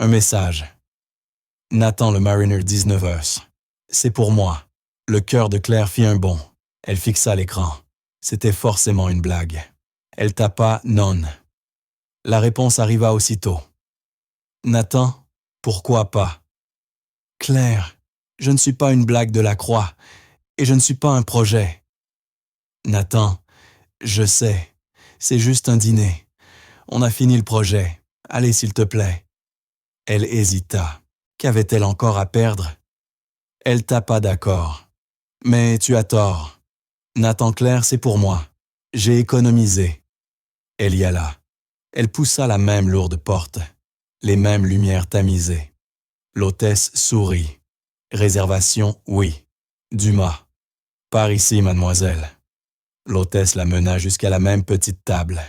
Un message. « Nathan le Mariner 19 C'est pour moi. » Le cœur de Claire fit un bond. Elle fixa l'écran. C'était forcément une blague. Elle tapa « Non ». La réponse arriva aussitôt. « Nathan, pourquoi pas ?»« Claire, je ne suis pas une blague de la croix, et je ne suis pas un projet. »« Nathan, je sais. C'est juste un dîner. On a fini le projet. Allez, s'il te plaît. » Elle hésita. Qu'avait-elle encore à perdre? Elle tapa d'accord. « Mais tu as tort. Nathan, Claire, c'est pour moi. J'ai économisé. » Elle y alla. Elle poussa la même lourde porte, les mêmes lumières tamisées. L'hôtesse sourit. Réservation, oui. Dumas. Par ici, mademoiselle. L'hôtesse la mena jusqu'à la même petite table.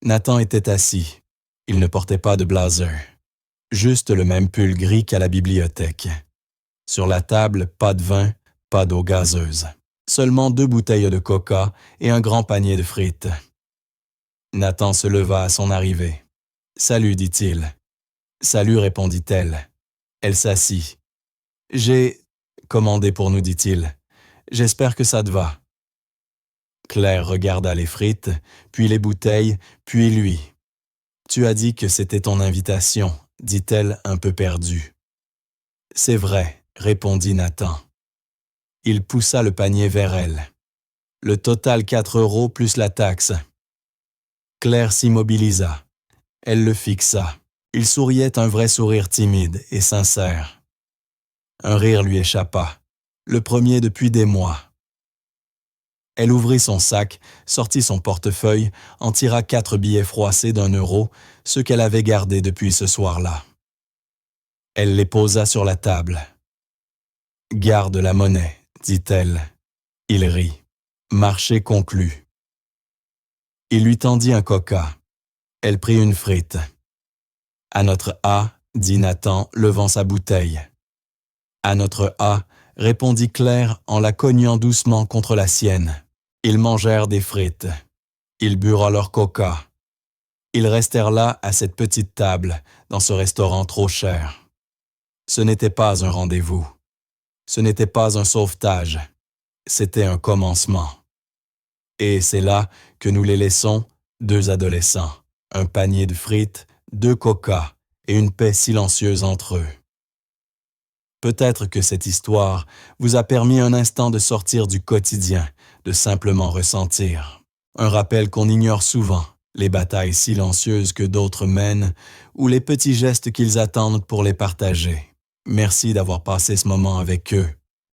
Nathan était assis. Il ne portait pas de blazer. Juste le même pull gris qu'à la bibliothèque. Sur la table, pas de vin, pas d'eau gazeuse. Seulement 2 bouteilles de coca et un grand panier de frites. Nathan se leva à son arrivée. « Salut, dit-il. »« Salut, répondit-elle. » Elle s'assit. « J'ai commandé pour nous, dit-il. J'espère que ça te va. » Claire regarda les frites, puis les bouteilles, puis lui. « Tu as dit que c'était ton invitation, » dit-elle un peu perdue. « C'est vrai, » répondit Nathan. Il poussa le panier vers elle. Le total 4 € plus la taxe. Claire s'immobilisa. Elle le fixa. Il souriait un vrai sourire timide et sincère. Un rire lui échappa, le premier depuis des mois. Elle ouvrit son sac, sortit son portefeuille, en tira 4 billets froissés d'1 €, ceux qu'elle avait gardés depuis ce soir-là. Elle les posa sur la table. « Garde la monnaie, » dit-elle. Il rit. Marché conclu. Il lui tendit un coca. Elle prit une frite. « À notre A, » dit Nathan, levant sa bouteille. « À notre A, » répondit Claire en la cognant doucement contre la sienne. Ils mangèrent des frites. Ils burent leur coca. Ils restèrent là à cette petite table, dans ce restaurant trop cher. Ce n'était pas un rendez-vous. Ce n'était pas un sauvetage. C'était un commencement. Et c'est là que nous les laissons, 2 adolescents, un panier de frites, 2 coca et une paix silencieuse entre eux. Peut-être que cette histoire vous a permis un instant de sortir du quotidien, de simplement ressentir. Un rappel qu'on ignore souvent, les batailles silencieuses que d'autres mènent ou les petits gestes qu'ils attendent pour les partager. Merci d'avoir passé ce moment avec eux.